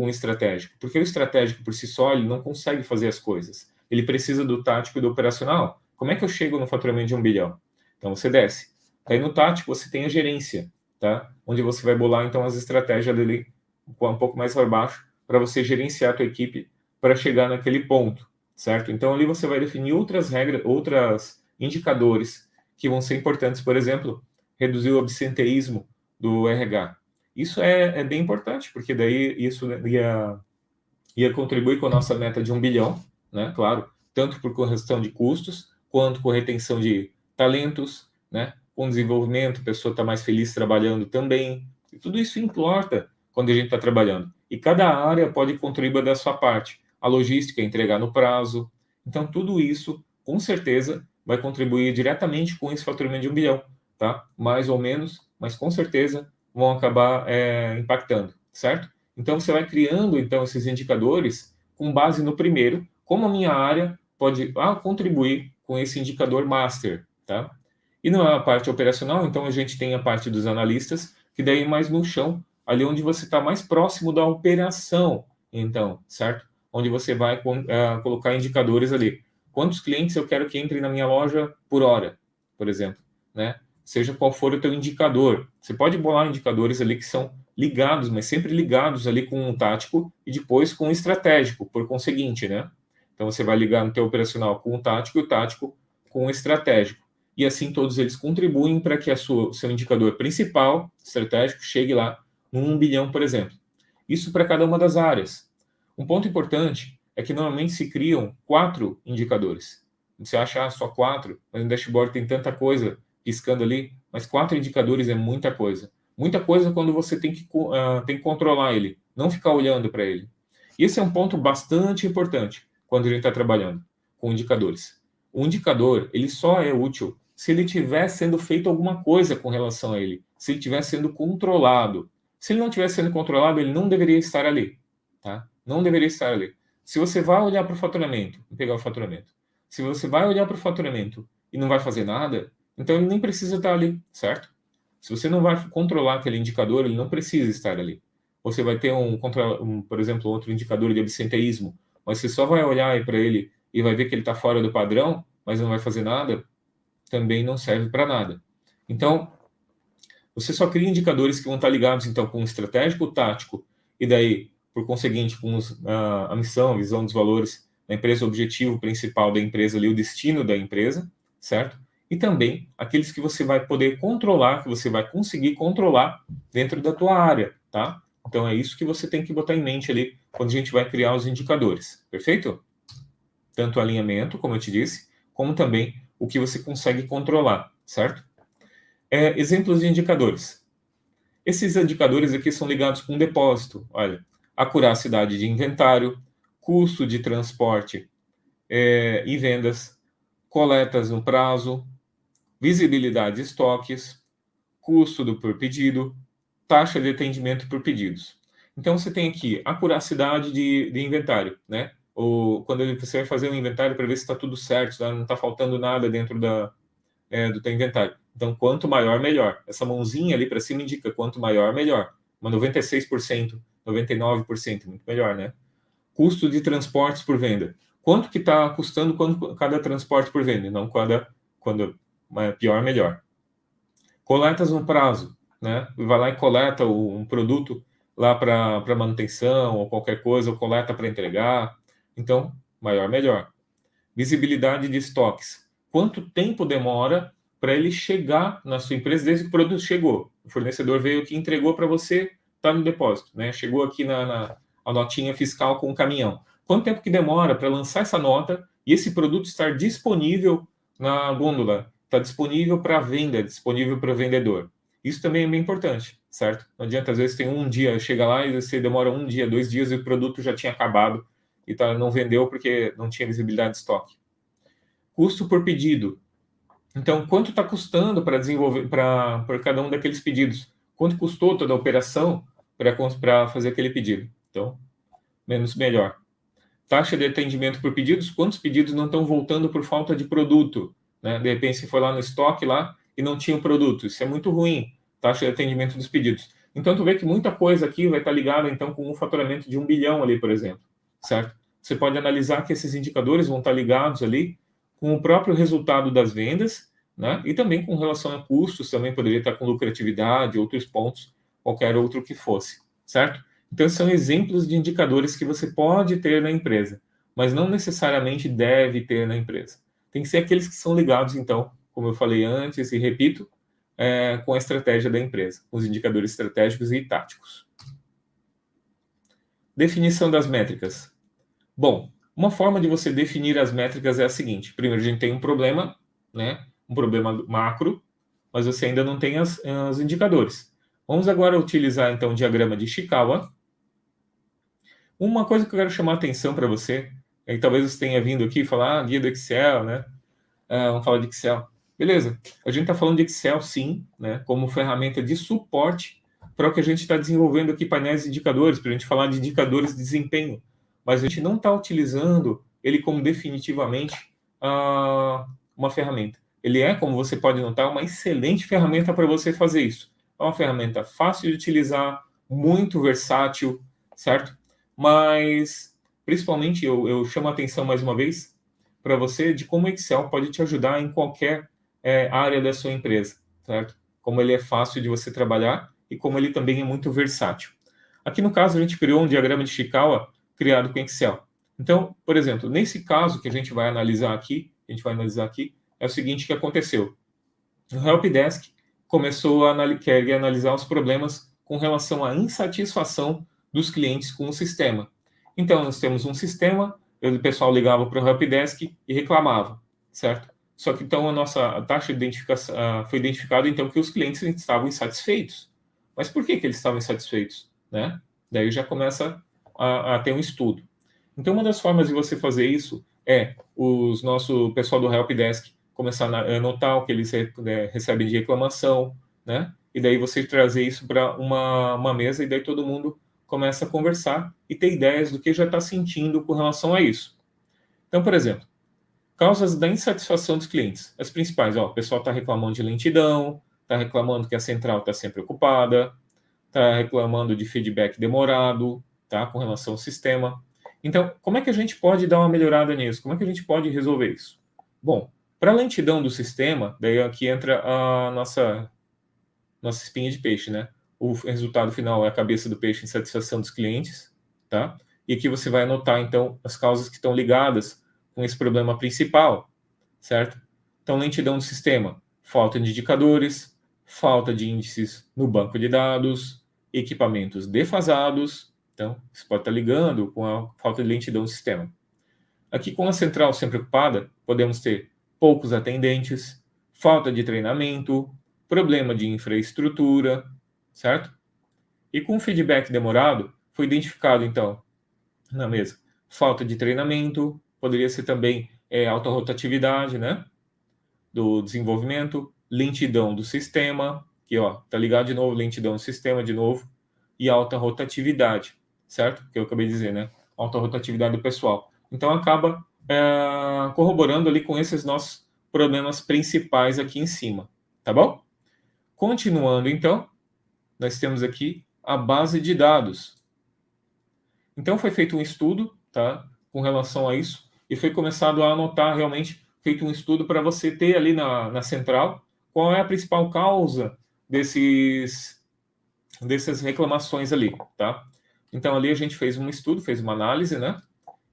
estratégico, porque o estratégico por si só, ele não consegue fazer as coisas. Ele precisa do tático e do operacional. Como é que eu chego no faturamento de 1 bilhão? Então você desce. Aí no tático você tem a gerência, tá? Onde você vai bolar então as estratégias ali um pouco mais para baixo para você gerenciar a tua equipe para chegar naquele ponto, certo? Então ali você vai definir outras regras, outros indicadores que vão ser importantes, por exemplo, reduzir o absenteísmo do RH. Isso é bem importante, porque daí isso ia contribuir com a nossa meta de 1 bilhão, né? Claro, tanto por correção de custos, quanto por retenção de talentos, né? Com desenvolvimento, a pessoa está mais feliz trabalhando também. E tudo isso importa quando a gente está trabalhando. E cada área pode contribuir da sua parte. A logística, entregar no prazo. Então, tudo isso, com certeza, vai contribuir diretamente com esse faturamento de 1 bilhão, tá? Mais ou menos, mas com certeza vão acabar impactando, certo? Então, você vai criando então esses indicadores com base no primeiro, como a minha área pode contribuir com esse indicador master, tá? E na parte operacional, então, a gente tem a parte dos analistas, que daí mais no chão, ali onde você está mais próximo da operação, então, certo? Onde você vai colocar indicadores ali. Quantos clientes eu quero que entrem na minha loja por hora, por exemplo, né? Seja qual for o teu indicador. Você pode bolar indicadores ali que são ligados, mas sempre ligados ali com o tático e depois com o estratégico, por conseguinte, né? Então você vai ligar no teu operacional com o tático e o tático com o estratégico. E assim todos eles contribuem para que o seu indicador principal, estratégico, chegue lá no 1 bilhão, por exemplo. Isso para cada uma das áreas. Um ponto importante é que normalmente se criam 4 indicadores. Você acha só 4, mas no dashboard tem tanta coisa piscando ali, mas 4 indicadores é muita coisa. Muita coisa quando você tem que controlar ele, não ficar olhando para ele. E esse é um ponto bastante importante quando a gente está trabalhando com indicadores. O indicador, ele só é útil se ele estiver sendo feito alguma coisa com relação a ele, se ele estiver sendo controlado. Se ele não estiver sendo controlado, ele não deveria estar ali, tá? Não deveria estar ali. Se você vai olhar para o faturamento, vou pegar o faturamento. Se você vai olhar para o faturamento e não vai fazer nada, então ele nem precisa estar ali, certo? Se você não vai controlar aquele indicador, ele não precisa estar ali. Você vai ter por exemplo, outro indicador de absenteísmo, mas você só vai olhar para ele e vai ver que ele está fora do padrão, mas não vai fazer nada, também não serve para nada. Então, você só cria indicadores que vão estar ligados, então, com o estratégico, o tático, e daí, por conseguinte, com a missão, a visão dos valores da empresa, o objetivo principal da empresa ali, o destino da empresa, certo? E também aqueles que você vai poder controlar, que você vai conseguir controlar dentro da tua área, tá? Então, é isso que você tem que botar em mente ali quando a gente vai criar os indicadores, perfeito? Tanto o alinhamento, como eu te disse, como também o que você consegue controlar, certo? Exemplos de indicadores. Esses indicadores aqui são ligados com depósito. Olha, acuracidade de inventário, custo de transporte e vendas, coletas no prazo, visibilidade de estoques, custo por pedido, taxa de atendimento por pedidos. Então, você tem aqui acuracidade de inventário, né? quando você vai fazer um inventário para ver se está tudo certo, tá? Não está faltando nada dentro do teu inventário. Então, quanto maior, melhor. Essa mãozinha ali para cima indica quanto maior, melhor. Mas 96%, 99%, muito melhor, né? Custo de transportes por venda. Quanto que está custando cada transporte por venda? Não quando pior, melhor. Coletas no prazo, né? Vai lá e coleta um produto lá para manutenção ou qualquer coisa, ou coleta para entregar. Então, maior, melhor. Visibilidade de estoques. Quanto tempo demora para ele chegar na sua empresa desde que o produto chegou? O fornecedor veio aqui, entregou para você, está no depósito, né? Chegou aqui a notinha fiscal com o caminhão. Quanto tempo que demora para lançar essa nota e esse produto estar disponível na gôndola? Está disponível para venda, disponível para o vendedor. Isso também é bem importante, certo? Não adianta, às vezes tem um dia, chega lá e você demora 1 dia, 2 dias e o produto já tinha acabado e não vendeu porque não tinha visibilidade de estoque. Custo por pedido. Então, quanto está custando para desenvolver, para cada um daqueles pedidos? Quanto custou toda a operação para fazer aquele pedido? Então, menos melhor. Taxa de atendimento por pedidos. Quantos pedidos não estão voltando por falta de produto? Né? De repente, você foi lá no estoque lá e não tinha o produto. Isso é muito ruim. Taxa de atendimento dos pedidos. Então, tu vê que muita coisa aqui vai estar ligada, então, com um faturamento de 1 bilhão ali, por exemplo. Certo? Você pode analisar que esses indicadores vão estar ligados ali com o próprio resultado das vendas, né? E também com relação a custos, também poderia estar com lucratividade, outros pontos, qualquer outro que fosse, certo? Então, são exemplos de indicadores que você pode ter na empresa, mas não necessariamente deve ter na empresa. Tem que ser aqueles que são ligados, então, como eu falei antes e repito, com a estratégia da empresa, com os indicadores estratégicos e táticos. Definição das métricas. Bom, uma forma de você definir as métricas é a seguinte. Primeiro, a gente tem um problema, né? Um problema macro, mas você ainda não tem os indicadores. Vamos agora utilizar, então, o diagrama de Ishikawa. Uma coisa que eu quero chamar a atenção para você, é que talvez você tenha vindo aqui falar, guia do Excel, né? Vamos falar de Excel. Beleza, a gente está falando de Excel, sim, né? Como ferramenta de suporte para o que a gente está desenvolvendo aqui, painéis de indicadores, para a gente falar de indicadores de desempenho. Mas a gente não está utilizando ele como definitivamente uma ferramenta. Ele é, como você pode notar, uma excelente ferramenta para você fazer isso. É uma ferramenta fácil de utilizar, muito versátil, certo? Mas, principalmente, eu chamo a atenção mais uma vez para você de como o Excel pode te ajudar em qualquer área da sua empresa, certo? Como ele é fácil de você trabalhar e como ele também é muito versátil. Aqui no caso, a gente criou um diagrama de Ishikawa criado com Excel. Então, por exemplo, nesse caso que a gente vai analisar aqui, é o seguinte que aconteceu. O Helpdesk começou a querer analisar os problemas com relação à insatisfação dos clientes com o sistema. Então, nós temos um sistema, o pessoal ligava para o Helpdesk e reclamava, certo? Só que então a nossa taxa de identificação foi identificado então que os clientes estavam insatisfeitos. Mas por que eles estavam insatisfeitos, né? Daí já começa a ter um estudo. Então, uma das formas de você fazer isso é o pessoal do Helpdesk começar a anotar o que eles recebem de reclamação, né? E daí você trazer isso para uma mesa e daí todo mundo começa a conversar e ter ideias do que já está sentindo com relação a isso. Então, por exemplo, causas da insatisfação dos clientes. As principais, o pessoal está reclamando de lentidão, está reclamando que a central está sempre ocupada, está reclamando de feedback demorado, tá, com relação ao sistema. Então, como é que a gente pode dar uma melhorada nisso? Como é que a gente pode resolver isso? Bom, para a lentidão do sistema, daí aqui entra a nossa espinha de peixe, né? O resultado final é a cabeça do peixe em satisfação dos clientes, tá? E aqui você vai anotar, então, as causas que estão ligadas com esse problema principal, certo? Então, lentidão do sistema, falta de indicadores, falta de índices no banco de dados, equipamentos defasados, então, isso pode estar ligando com a falta de lentidão do sistema. Aqui, com a central sempre ocupada, podemos ter poucos atendentes, falta de treinamento, problema de infraestrutura, certo? E com feedback demorado, foi identificado, então, na mesa, falta de treinamento, poderia ser também alta rotatividade, né? Do desenvolvimento, lentidão do sistema, que tá ligado de novo, lentidão do sistema de novo, e alta rotatividade, certo? Que eu acabei de dizer, né? Alta rotatividade do pessoal. Então, acaba corroborando ali com esses nossos problemas principais aqui em cima, tá bom? Continuando, então, nós temos aqui a base de dados. Então, foi feito um estudo, tá, com relação a isso, e foi começado a anotar realmente, feito um estudo para você ter ali na central qual é a principal causa dessas reclamações ali, tá? Então, ali a gente fez um estudo, fez uma análise, né?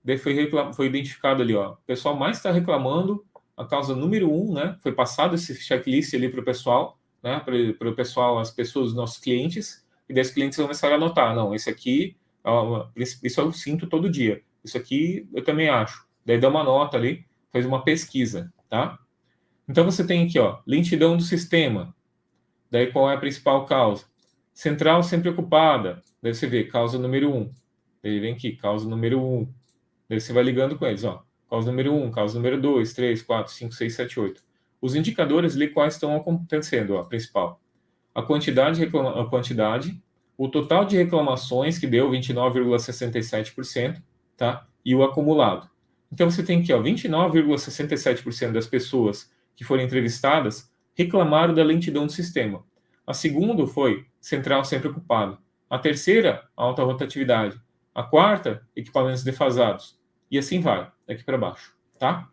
Daí foi identificado ali, ó, o pessoal mais está reclamando, a causa número 1, né? Foi passado esse checklist ali para o pessoal, né? Para o pessoal, as pessoas, os nossos clientes, e daí os clientes começaram a anotar, não, esse aqui, isso eu sinto todo dia, isso aqui eu também acho. Daí dá uma nota ali, fez uma pesquisa, tá? Então você tem aqui, ó, lentidão do sistema, daí qual é a principal causa? Central sempre ocupada, daí você vê, causa número 1. Daí vem aqui, causa número 1. Daí você vai ligando com eles, ó. Causa número 1, causa número 2, 3, 4, 5, 6, 7, 8. Os indicadores ali quais estão acontecendo, ó, principal. A quantidade, o total de reclamações, que deu 29,67%, tá? E o acumulado. Então você tem aqui, ó, 29,67% das pessoas que foram entrevistadas reclamaram da lentidão do sistema. A segunda foi central sempre ocupado. A terceira, alta rotatividade. A quarta, equipamentos defasados. E assim vai, daqui para baixo, tá?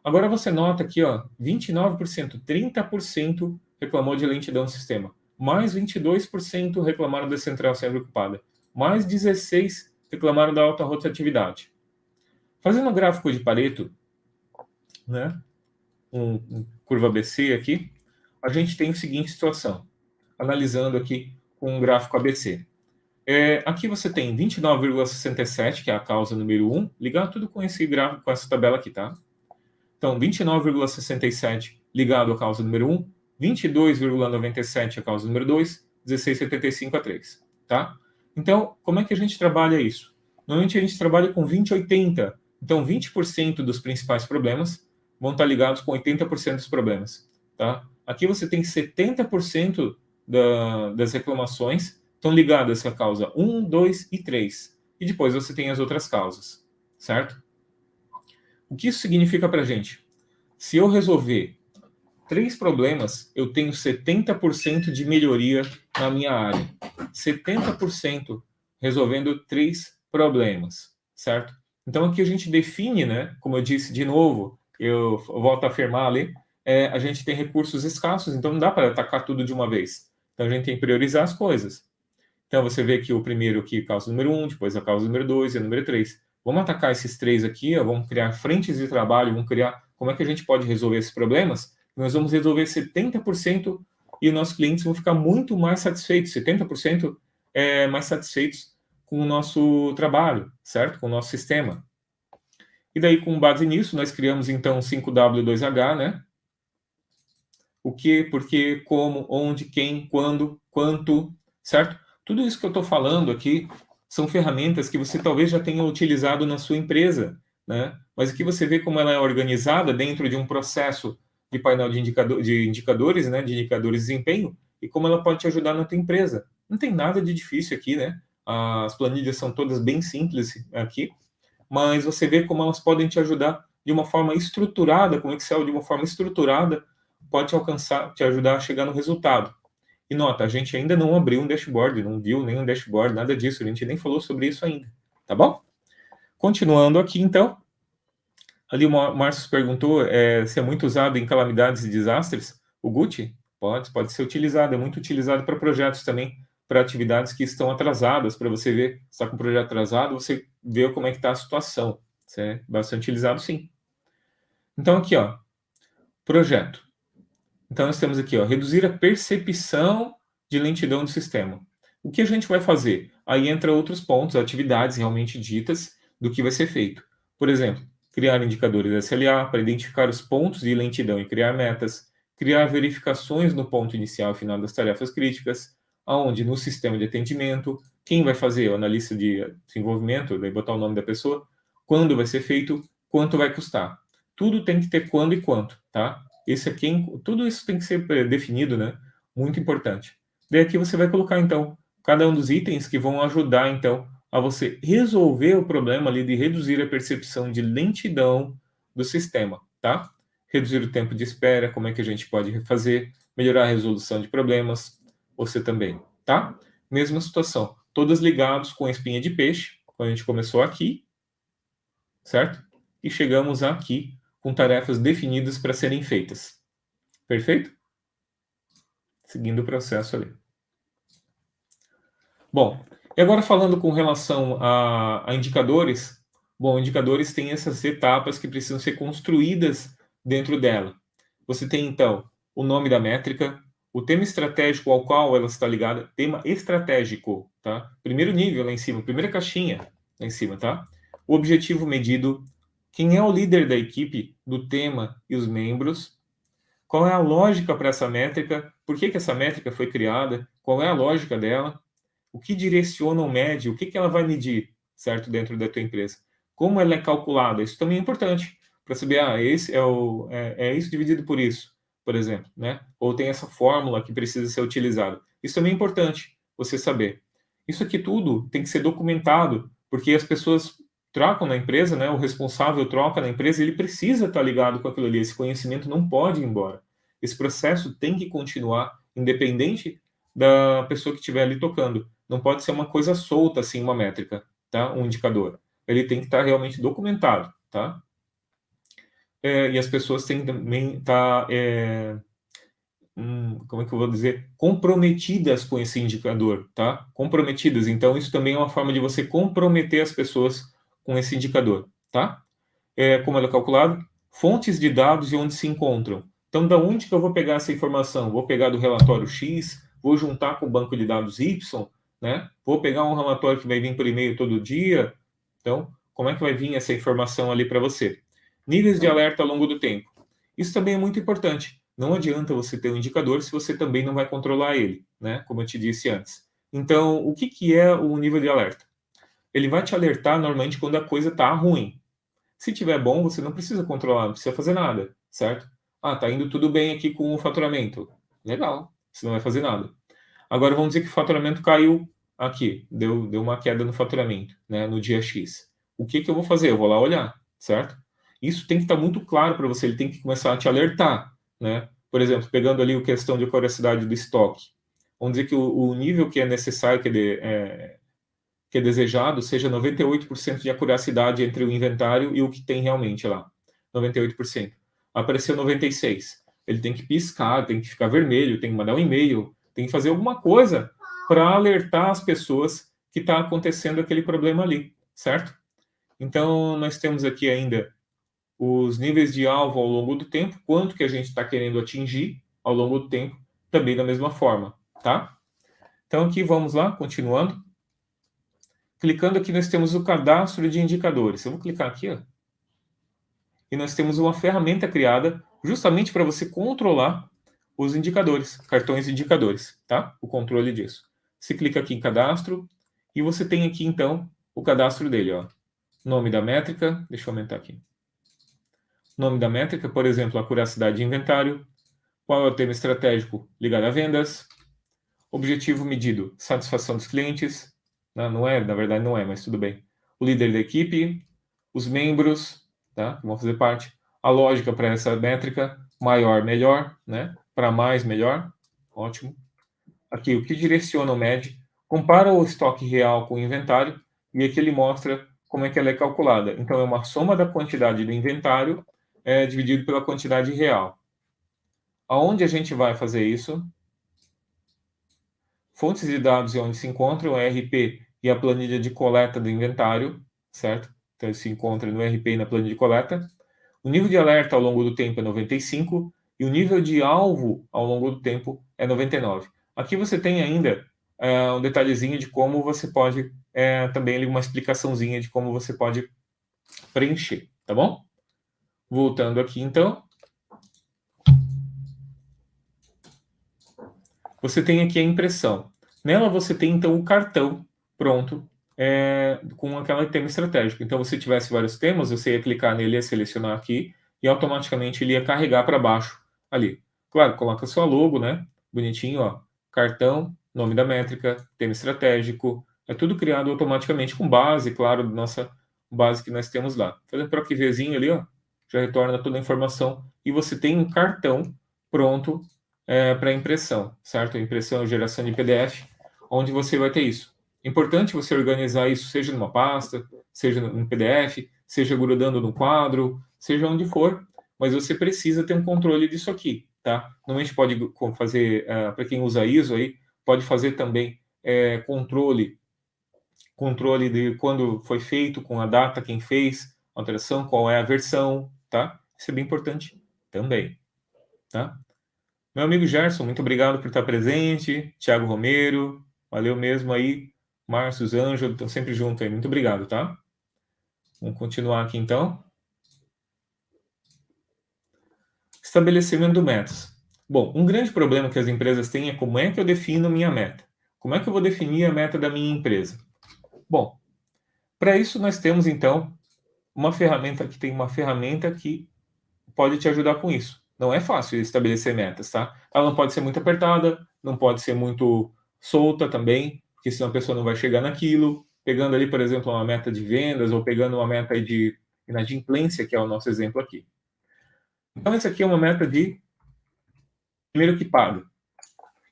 Agora você nota aqui, ó, 29%, 30% reclamou de lentidão do sistema. Mais 22% reclamaram da central sempre ocupada. Mais 16% reclamaram da alta rotatividade. Fazendo um gráfico de Pareto, né, um curva ABC aqui, a gente tem a seguinte situação. Analisando aqui com um gráfico ABC. Aqui você tem 29,67, que é a causa número 1, ligado tudo com esse gráfico, com essa tabela aqui, tá? Então, 29,67 ligado à causa número 1, 22,97 à causa número 2, 16,75 a 3, tá? Então, como é que a gente trabalha isso? Normalmente a gente trabalha com 20-80. Então, 20% dos principais problemas vão estar ligados com 80% dos problemas, tá? Aqui você tem 70% das reclamações estão ligadas à causa 1, 2 e 3. E depois você tem as outras causas, certo? O que isso significa para a gente? Se eu resolver 3 problemas, eu tenho 70% de melhoria na minha área. 70% resolvendo 3 problemas, certo? Então aqui a gente define, né? Como eu disse de novo, eu volto a afirmar ali, a gente tem recursos escassos, então não dá para atacar tudo de uma vez. Então a gente tem que priorizar as coisas. Então você vê que o primeiro aqui, causa número 1, depois a causa número 2 e a número 3. Vamos atacar esses 3 aqui, ó, vamos criar frentes de trabalho, vamos criar como é que a gente pode resolver esses problemas. Nós vamos resolver 70% e nossos clientes vão ficar muito mais satisfeitos, 70% mais satisfeitos com o nosso trabalho, certo? Com o nosso sistema. E daí, com base nisso, nós criamos então 5W2H, né? O que, por quê, como, onde, quem, quando, quanto, certo? Tudo isso que eu estou falando aqui são ferramentas que você talvez já tenha utilizado na sua empresa, né? Mas aqui você vê como ela é organizada dentro de um processo de painel de indicadores, né? De indicadores de desempenho, e como ela pode te ajudar na tua empresa. Não tem nada de difícil aqui, né? As planilhas são todas bem simples aqui, mas você vê como elas podem te ajudar de uma forma estruturada, com o Excel de uma forma estruturada, pode te ajudar a chegar no resultado. E nota, a gente ainda não abriu um dashboard, não viu nenhum dashboard, nada disso, a gente nem falou sobre isso ainda, tá bom? Continuando aqui, então, ali o Márcio perguntou se é muito usado em calamidades e desastres. O Gucci pode ser utilizado, é muito utilizado para projetos também, para atividades que estão atrasadas, para você ver, se está com o projeto atrasado, você vê como é que está a situação. Isso é bastante utilizado, sim. Então, aqui, ó, projeto. Então, nós temos aqui, ó, reduzir a percepção de lentidão do sistema. O que a gente vai fazer? Aí entra outros pontos, atividades realmente ditas do que vai ser feito. Por exemplo, criar indicadores SLA para identificar os pontos de lentidão e criar metas, criar verificações no ponto inicial e final das tarefas críticas, aonde no sistema de atendimento, quem vai fazer o analista de desenvolvimento, daí botar o nome da pessoa, quando vai ser feito, quanto vai custar. Tudo tem que ter quando e quanto, tá? Tudo isso tem que ser definido, né? Muito importante. Daí aqui você vai colocar, então, cada um dos itens que vão ajudar, então, a você resolver o problema ali de reduzir a percepção de lentidão do sistema, tá? Reduzir o tempo de espera, como é que a gente pode refazer, melhorar a resolução de problemas, você também, tá? Mesma situação, todas ligadas com a espinha de peixe, quando a gente começou aqui, certo? E chegamos aqui com tarefas definidas para serem feitas. Perfeito? Seguindo o processo ali. Bom, e agora falando com relação a indicadores, bom, indicadores têm essas etapas que precisam ser construídas dentro dela. Você tem, então, o nome da métrica, o tema estratégico ao qual ela está ligada, tema estratégico, tá? Primeiro nível lá em cima, primeira caixinha lá em cima, tá? O objetivo medido, quem é o líder da equipe, do tema e os membros, qual é a lógica para essa métrica, por que essa métrica foi criada, qual é a lógica dela, o que direciona o médio, o que ela vai medir, certo, dentro da tua empresa. Como ela é calculada, isso também é importante, para saber, esse é isso dividido por isso, por exemplo, né? Ou tem essa fórmula que precisa ser utilizada. Isso também é importante, você saber. Isso aqui tudo tem que ser documentado, porque as pessoas trocam na empresa, né? O responsável troca na empresa, ele precisa estar ligado com aquilo ali, esse conhecimento não pode ir embora. Esse processo tem que continuar, independente da pessoa que estiver ali tocando. Não pode ser uma coisa solta, assim, uma métrica, tá? Um indicador. Ele tem que estar realmente documentado, tá? E as pessoas têm também estar, como é que eu vou dizer? Comprometidas com esse indicador, tá? Comprometidas. Então, isso também é uma forma de você comprometer as pessoas com esse indicador, tá? Como ela é calculado? Fontes de dados e onde se encontram. Então, da onde que eu vou pegar essa informação? Vou pegar do relatório X, vou juntar com o banco de dados Y, né? Vou pegar um relatório que vai vir por e-mail todo dia. Então, como é que vai vir essa informação ali para você? Níveis de alerta ao longo do tempo. Isso também é muito importante. Não adianta você ter um indicador se você também não vai controlar ele, né? Como eu te disse antes. Então, o que é o nível de alerta? Ele vai te alertar normalmente quando a coisa está ruim. Se tiver bom, você não precisa controlar, não precisa fazer nada, certo? Tá indo tudo bem aqui com o faturamento. Legal, você não vai fazer nada. Agora vamos dizer que o faturamento caiu aqui, deu uma queda no faturamento, né, no dia X. O que eu vou fazer? Eu vou lá olhar, certo? Isso tem que estar muito claro para você, ele tem que começar a te alertar, né? Por exemplo, pegando ali a questão de acuracidade do estoque. Vamos dizer que o nível que é necessário, que é desejado, seja 98% de acuracidade entre o inventário e o que tem realmente lá. 98%. Apareceu 96%. Ele tem que piscar, tem que ficar vermelho, tem que mandar um e-mail, tem que fazer alguma coisa para alertar as pessoas que está acontecendo aquele problema ali, certo? Então, nós temos aqui ainda os níveis de alvo ao longo do tempo, quanto que a gente está querendo atingir ao longo do tempo, também da mesma forma, tá? Então, aqui vamos lá, continuando. Clicando aqui, nós temos o cadastro de indicadores. Eu vou clicar aqui, ó, e nós temos uma ferramenta criada justamente para você controlar os indicadores, cartões indicadores, tá? O controle disso. Você clica aqui em cadastro e você tem aqui, então, o cadastro dele, ó. Nome da métrica, deixa eu aumentar aqui. Nome da métrica, por exemplo, acuracidade de inventário. Qual é o tema estratégico ligado a vendas? Objetivo medido, satisfação dos clientes. Não é, na verdade não é, mas tudo bem. O líder da equipe, os membros, tá? Que vão fazer parte. A lógica para essa métrica, maior, melhor, né? Para mais, melhor. Ótimo. Aqui, o que direciona o MED, compara o estoque real com o inventário e aqui ele mostra como é que ela é calculada. Então, é uma soma da quantidade do inventário dividido pela quantidade real. Aonde a gente vai fazer isso? Fontes de dados e onde se encontram, o ERP e a planilha de coleta do inventário, certo? Então, se encontra no ERP e na planilha de coleta. O nível de alerta ao longo do tempo é 95 e o nível de alvo ao longo do tempo é 99. Aqui você tem ainda um detalhezinho de como você pode, também ali uma explicaçãozinha de como você pode preencher, tá bom? Voltando aqui, então. Você tem aqui a impressão. Nela você tem, então, o cartão pronto com aquele tema estratégico. Então, se tivesse vários temas, você ia clicar nele, ia selecionar aqui e automaticamente ele ia carregar para baixo ali. Claro, coloca sua logo, né? Bonitinho, ó. Cartão, nome da métrica, tema estratégico, É tudo criado automaticamente com base, claro, nossa base que nós temos lá. Fazendo PROC Vzinho ali, ó, já retorna toda a informação e você tem um cartão pronto para impressão, certo? Impressão, geração de PDF, onde você vai ter isso. Importante você organizar isso, seja numa pasta, seja no PDF, seja grudando no quadro, seja onde for, mas você precisa ter um controle disso aqui, tá? Normalmente pode fazer, para quem usa ISO aí, pode fazer também controle de quando foi feito, com a data, quem fez, alteração, qual é a versão, tá? Isso é bem importante também, tá? Meu amigo Gerson, muito obrigado por estar presente. Thiago Romero, valeu mesmo aí. Márcio Anjo, estão sempre junto aí. Muito obrigado, tá? Vamos continuar aqui então. Estabelecimento do metas. Bom, um grande problema que as empresas têm é como é que eu defino minha meta. Como é que eu vou definir a meta da minha empresa? Bom, para isso nós temos então uma ferramenta que pode te ajudar com isso. Não é fácil estabelecer metas, tá? Ela não pode ser muito apertada, não pode ser muito solta também, porque senão a pessoa não vai chegar naquilo. Pegando ali, por exemplo, uma meta de vendas ou pegando uma meta de inadimplência, que é o nosso exemplo aqui. Então, essa aqui é uma meta de primeiro que paga.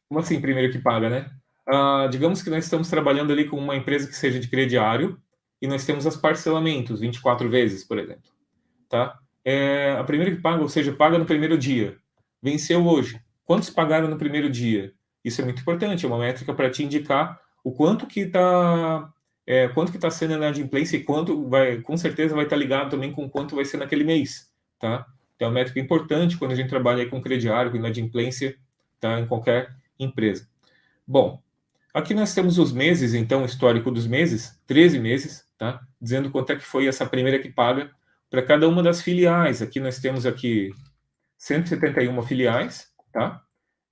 Como assim, primeiro que paga, né? Digamos que nós estamos trabalhando ali com uma empresa que seja de crediário e nós temos as parcelamentos, 24 vezes, por exemplo, tá? A primeira que paga, ou seja, paga no primeiro dia. Venceu hoje. Quantos pagaram no primeiro dia? Isso é muito importante, é uma métrica para te indicar o quanto que está sendo a inadimplência e quanto vai, com certeza vai estar ligado também com quanto vai ser naquele mês, tá? Então, é uma métrica importante quando a gente trabalha aí com crediário, com inadimplência, tá? Em qualquer empresa. Bom, aqui nós temos os meses, então, o histórico dos meses, 13 meses, tá? Dizendo quanto é que foi essa primeira que paga para cada uma das filiais. Aqui nós temos aqui 171 filiais, tá?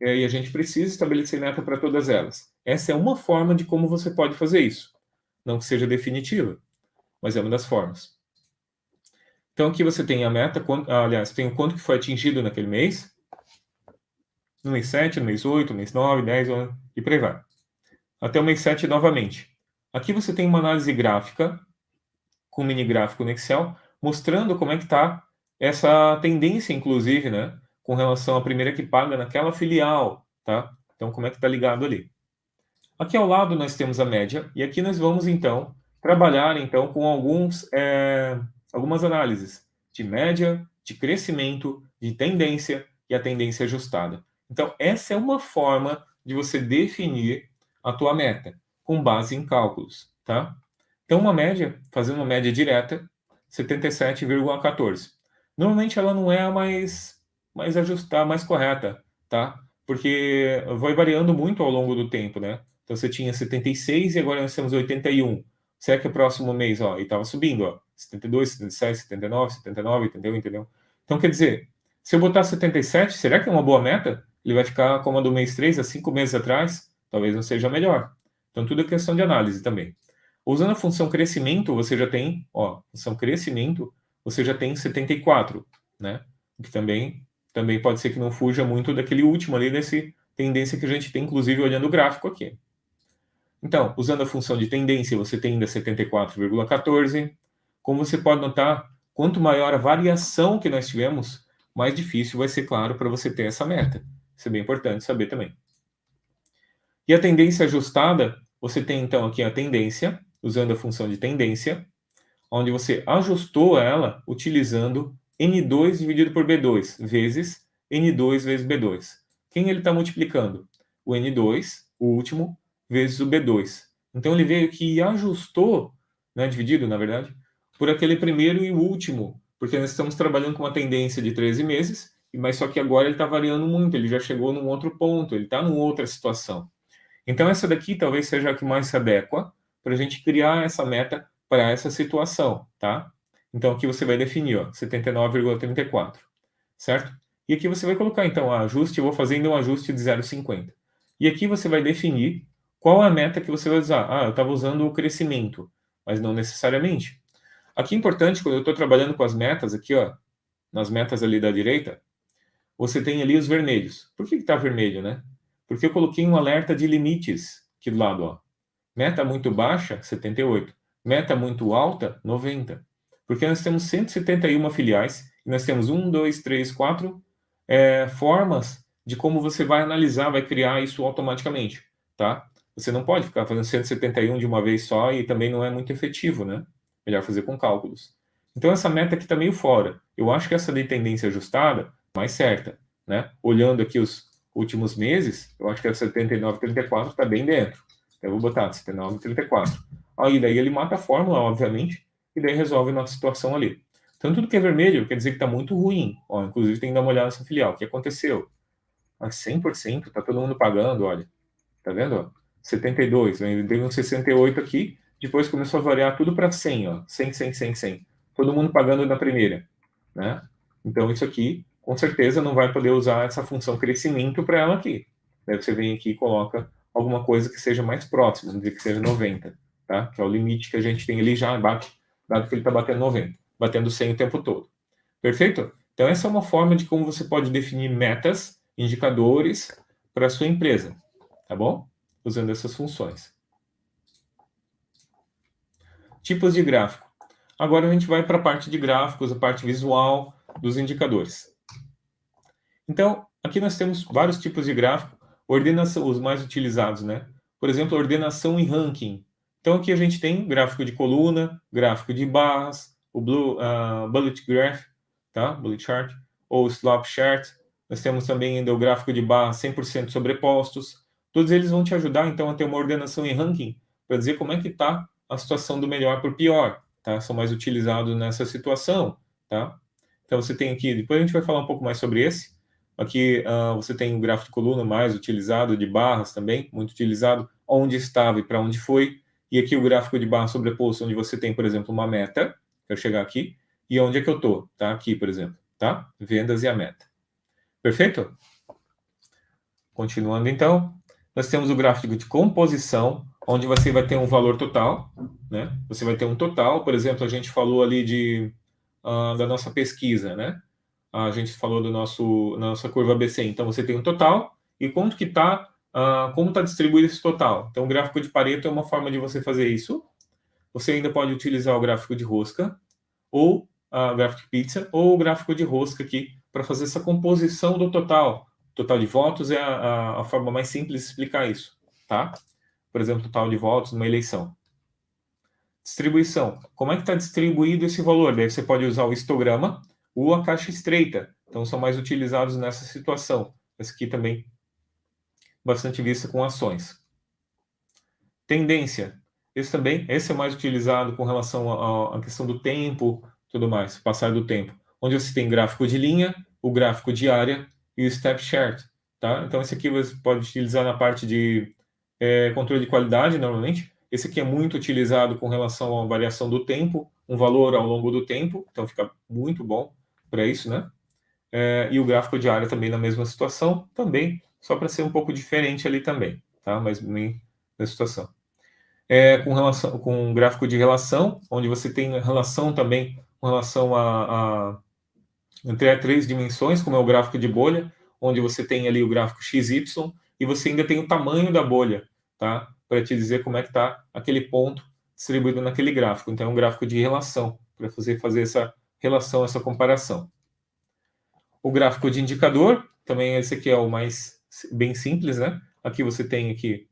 E a gente precisa estabelecer meta para todas elas. Essa é uma forma de como você pode fazer isso. Não que seja definitiva, mas é uma das formas. Então aqui você tem a meta, aliás, tem o quanto que foi atingido naquele mês, no mês 7, no mês 8, no mês 9, 10, 11, e por aí vai. Até o mês 7 novamente. Aqui você tem uma análise gráfica, com um mini gráfico no Excel, mostrando como é que está essa tendência, inclusive, né, com relação à primeira que paga naquela filial, tá? Então, como é que está ligado ali. Aqui ao lado nós temos a média, e aqui nós vamos, então, trabalhar, então, com algumas análises de média, de crescimento, de tendência e a tendência ajustada. Então, essa é uma forma de você definir a tua meta, com base em cálculos, tá? Então, uma média, fazendo uma média direta, 77,14. Normalmente ela não é a mais ajustada, mais correta, tá? Porque vai variando muito ao longo do tempo, né? Então você tinha 76 e agora nós temos 81. Será que o próximo mês, ó, e estava subindo, ó, 72, 77, 79, 79, entendeu? Então, quer dizer, se eu botar 77, será que é uma boa meta? Ele vai ficar como a do mês 3, há 5 meses atrás? Talvez não seja melhor. Então, tudo é questão de análise também. Usando a função crescimento, você já tem, ó, função crescimento, você já tem 74, né? Que também pode ser que não fuja muito daquele último ali, desse tendência que a gente tem, inclusive, olhando o gráfico aqui. Então, usando a função de tendência, você tem ainda 74,14. Como você pode notar, quanto maior a variação que nós tivemos, mais difícil vai ser, claro, para você ter essa meta. Isso é bem importante saber também. E a tendência ajustada, você tem então aqui a tendência, usando a função de tendência, onde você ajustou ela utilizando N2 dividido por B2, vezes N2 vezes B2. Quem ele está multiplicando? O N2, o último, vezes o B2. Então ele veio aqui e ajustou, né, dividido, na verdade, por aquele primeiro e o último, porque nós estamos trabalhando com uma tendência de 13 meses, mas só que agora ele está variando muito, ele já chegou num outro ponto, ele está numa outra situação. Então essa daqui talvez seja a que mais se adequa para a gente criar essa meta para essa situação, tá? Então aqui você vai definir, ó, 79,34, certo? E aqui você vai colocar, então, ajuste, eu vou fazendo um ajuste de 0,50. E aqui você vai definir qual é a meta que você vai usar. Eu estava usando o crescimento, mas não necessariamente. Aqui é importante, quando eu estou trabalhando com as metas, aqui, ó, nas metas ali da direita, você tem ali os vermelhos. Por que está vermelho, né? Porque eu coloquei um alerta de limites aqui do lado, ó. Meta muito baixa, 78. Meta muito alta, 90. Porque nós temos 171 filiais e nós temos 1, 2, 3, 4 formas de como você vai analisar, vai criar isso automaticamente, tá? Você não pode ficar fazendo 171 de uma vez só e também não é muito efetivo, né? Melhor fazer com cálculos. Então essa meta aqui está meio fora. Eu acho que essa de tendência ajustada mais certa, né? Olhando aqui os últimos meses, eu acho que a 79,34 está bem dentro. Então, eu vou botar 79,34. Aí daí ele mata a fórmula, obviamente, e daí resolve a nossa situação ali. Então tudo que é vermelho quer dizer que está muito ruim. Ó, inclusive tem que dar uma olhada nessa filial. O que aconteceu? A 100%, está todo mundo pagando, olha. Tá vendo? Ó? 72, teve um 68 aqui, depois começou a variar tudo para 100, ó. 100, 100, 100, 100. Todo mundo pagando na primeira, né? Então isso aqui, com certeza, não vai poder usar essa função crescimento para ela aqui. Daí você vem aqui e coloca alguma coisa que seja mais próxima, vamos dizer que seja 90, tá? Que é o limite que a gente tem ali já bate, dado que ele está batendo 90, batendo 100 o tempo todo. Perfeito? Então essa é uma forma de como você pode definir metas, indicadores para a sua empresa, tá bom? Usando essas funções. Tipos de gráfico. Agora a gente vai para a parte de gráficos, a parte visual dos indicadores. Então, aqui nós temos vários tipos de gráfico, ordenação, os mais utilizados, né? Por exemplo, ordenação e ranking. Então, aqui a gente tem gráfico de coluna, gráfico de barras, o bullet graph, tá? Bullet chart, ou slope chart. Nós temos também ainda o gráfico de barras 100% sobrepostos. Todos eles vão te ajudar, então, a ter uma ordenação e ranking, para dizer como é que está a situação do melhor para o pior, tá? São mais utilizados nessa situação, tá? Então, você tem aqui, depois a gente vai falar um pouco mais sobre esse. Aqui você tem o gráfico de coluna mais utilizado, de barras também, muito utilizado, onde estava e para onde foi. E aqui o gráfico de barra sobreposto, onde você tem, por exemplo, uma meta, eu chegar aqui, e onde é que eu estou, tá? Aqui, por exemplo, tá? Vendas e a meta. Perfeito? Continuando, então, nós temos o gráfico de composição, onde você vai ter um valor total, né? Você vai ter um total, por exemplo, a gente falou ali da nossa pesquisa, né? A gente falou do nossa curva ABC. Então, você tem um total e quanto que está, como está distribuído esse total. Então, o gráfico de Pareto é uma forma de você fazer isso. Você ainda pode utilizar o gráfico de rosca, ou o gráfico de pizza, ou o gráfico de rosca aqui, para fazer essa composição do total. O total de votos é a forma mais simples de explicar isso, tá? Por exemplo, total de votos numa eleição. Distribuição. Como é que está distribuído esse valor? Daí você pode usar o histograma ou a caixa estreita. Então, são mais utilizados nessa situação. Esse aqui também, bastante vista com ações. Tendência. Esse é mais utilizado com relação à questão do tempo, tudo mais, passar do tempo. Onde você tem gráfico de linha, o gráfico de área e o step chart. Tá? Então, esse aqui você pode utilizar na parte de controle de qualidade, normalmente. Esse aqui é muito utilizado com relação à variação do tempo, um valor ao longo do tempo, então fica muito bom para isso, né? E o gráfico de área também na mesma situação, também, só para ser um pouco diferente ali também, tá? Mas bem na situação. Com gráfico de relação, onde você tem relação também com relação entre três dimensões, como é o gráfico de bolha, onde você tem ali o gráfico XY e você ainda tem o tamanho da bolha, tá? Para te dizer como é que está aquele ponto distribuído naquele gráfico. Então, é um gráfico de relação, para fazer essa relação, essa comparação. O gráfico de indicador, também esse aqui é o mais bem simples, né? Aqui você tem aqui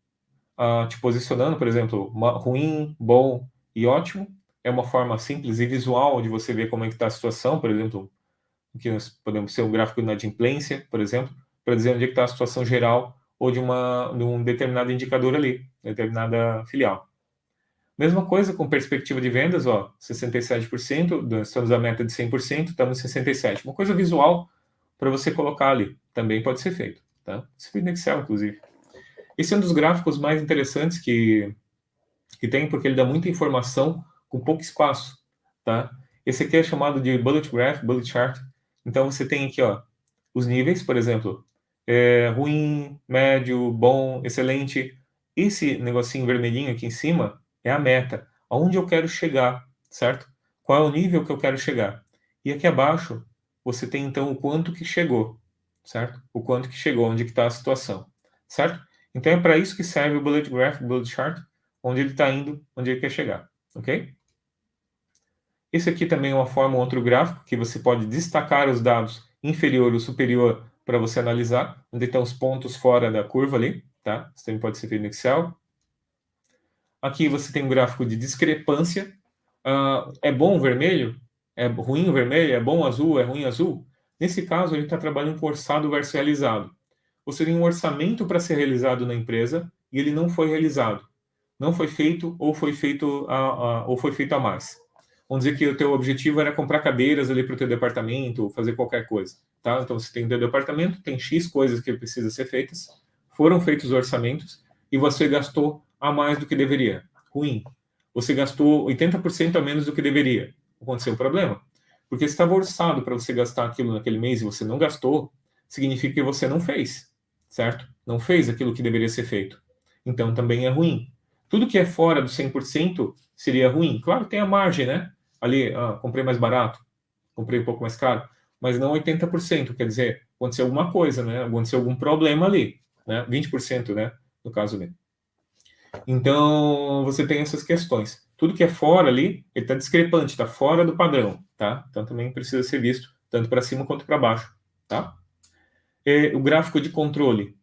te posicionando, por exemplo, ruim, bom e ótimo. É uma forma simples e visual de você ver como é que está a situação, por exemplo, aqui nós podemos ser um gráfico de inadimplência, por exemplo, para dizer onde é que está a situação geral ou de um determinado indicador ali, determinada filial. Mesma coisa com perspectiva de vendas, ó, 67%, estamos à meta de 100%, estamos em 67%. Uma coisa visual para você colocar ali, também pode ser feito, tá? Isso fica no Excel, inclusive. Esse é um dos gráficos mais interessantes que tem, porque ele dá muita informação com pouco espaço, tá? Esse aqui é chamado de bullet graph, bullet chart. Então, você tem aqui, ó, os níveis, por exemplo, ruim, médio, bom, excelente. Esse negocinho vermelhinho aqui em cima é a meta, aonde eu quero chegar, certo? Qual é o nível que eu quero chegar? E aqui abaixo, você tem, então, o quanto que chegou, certo? O quanto que chegou, onde que está a situação, certo? Então, é para isso que serve o bullet graph, bullet chart, onde ele está indo, onde ele quer chegar, ok? Esse aqui também é uma forma, outro gráfico, que você pode destacar os dados inferior ou superior para você analisar, onde estão os pontos fora da curva ali, tá? Isso também pode ser feito no Excel. Aqui você tem um gráfico de discrepância. É bom o vermelho? É ruim o vermelho? É bom o azul? É ruim o azul? Nesse caso, ele está trabalhando com orçado versus realizado. Você tem um orçamento para ser realizado na empresa e ele não foi realizado. Não foi feito ou foi feito a mais. Vamos dizer que o teu objetivo era comprar cadeiras ali para o teu departamento, ou fazer qualquer coisa, tá? Então você tem o teu departamento, tem X coisas que precisam ser feitas, foram feitos os orçamentos e você gastou a mais do que deveria. Ruim. Você gastou 80% a menos do que deveria. Aconteceu um problema. Porque se estava orçado para você gastar aquilo naquele mês e você não gastou, significa que você não fez, certo? Não fez aquilo que deveria ser feito. Então também é ruim. Tudo que é fora do 100% seria ruim. Claro, tem a margem, né? Ali, comprei mais barato, comprei um pouco mais caro, mas não 80%, quer dizer, aconteceu alguma coisa, né? Aconteceu algum problema ali, né? 20%, né? No caso ali. Então, você tem essas questões. Tudo que é fora ali, ele está discrepante, está fora do padrão, tá? Então, também precisa ser visto, tanto para cima quanto para baixo, tá? O gráfico de controle,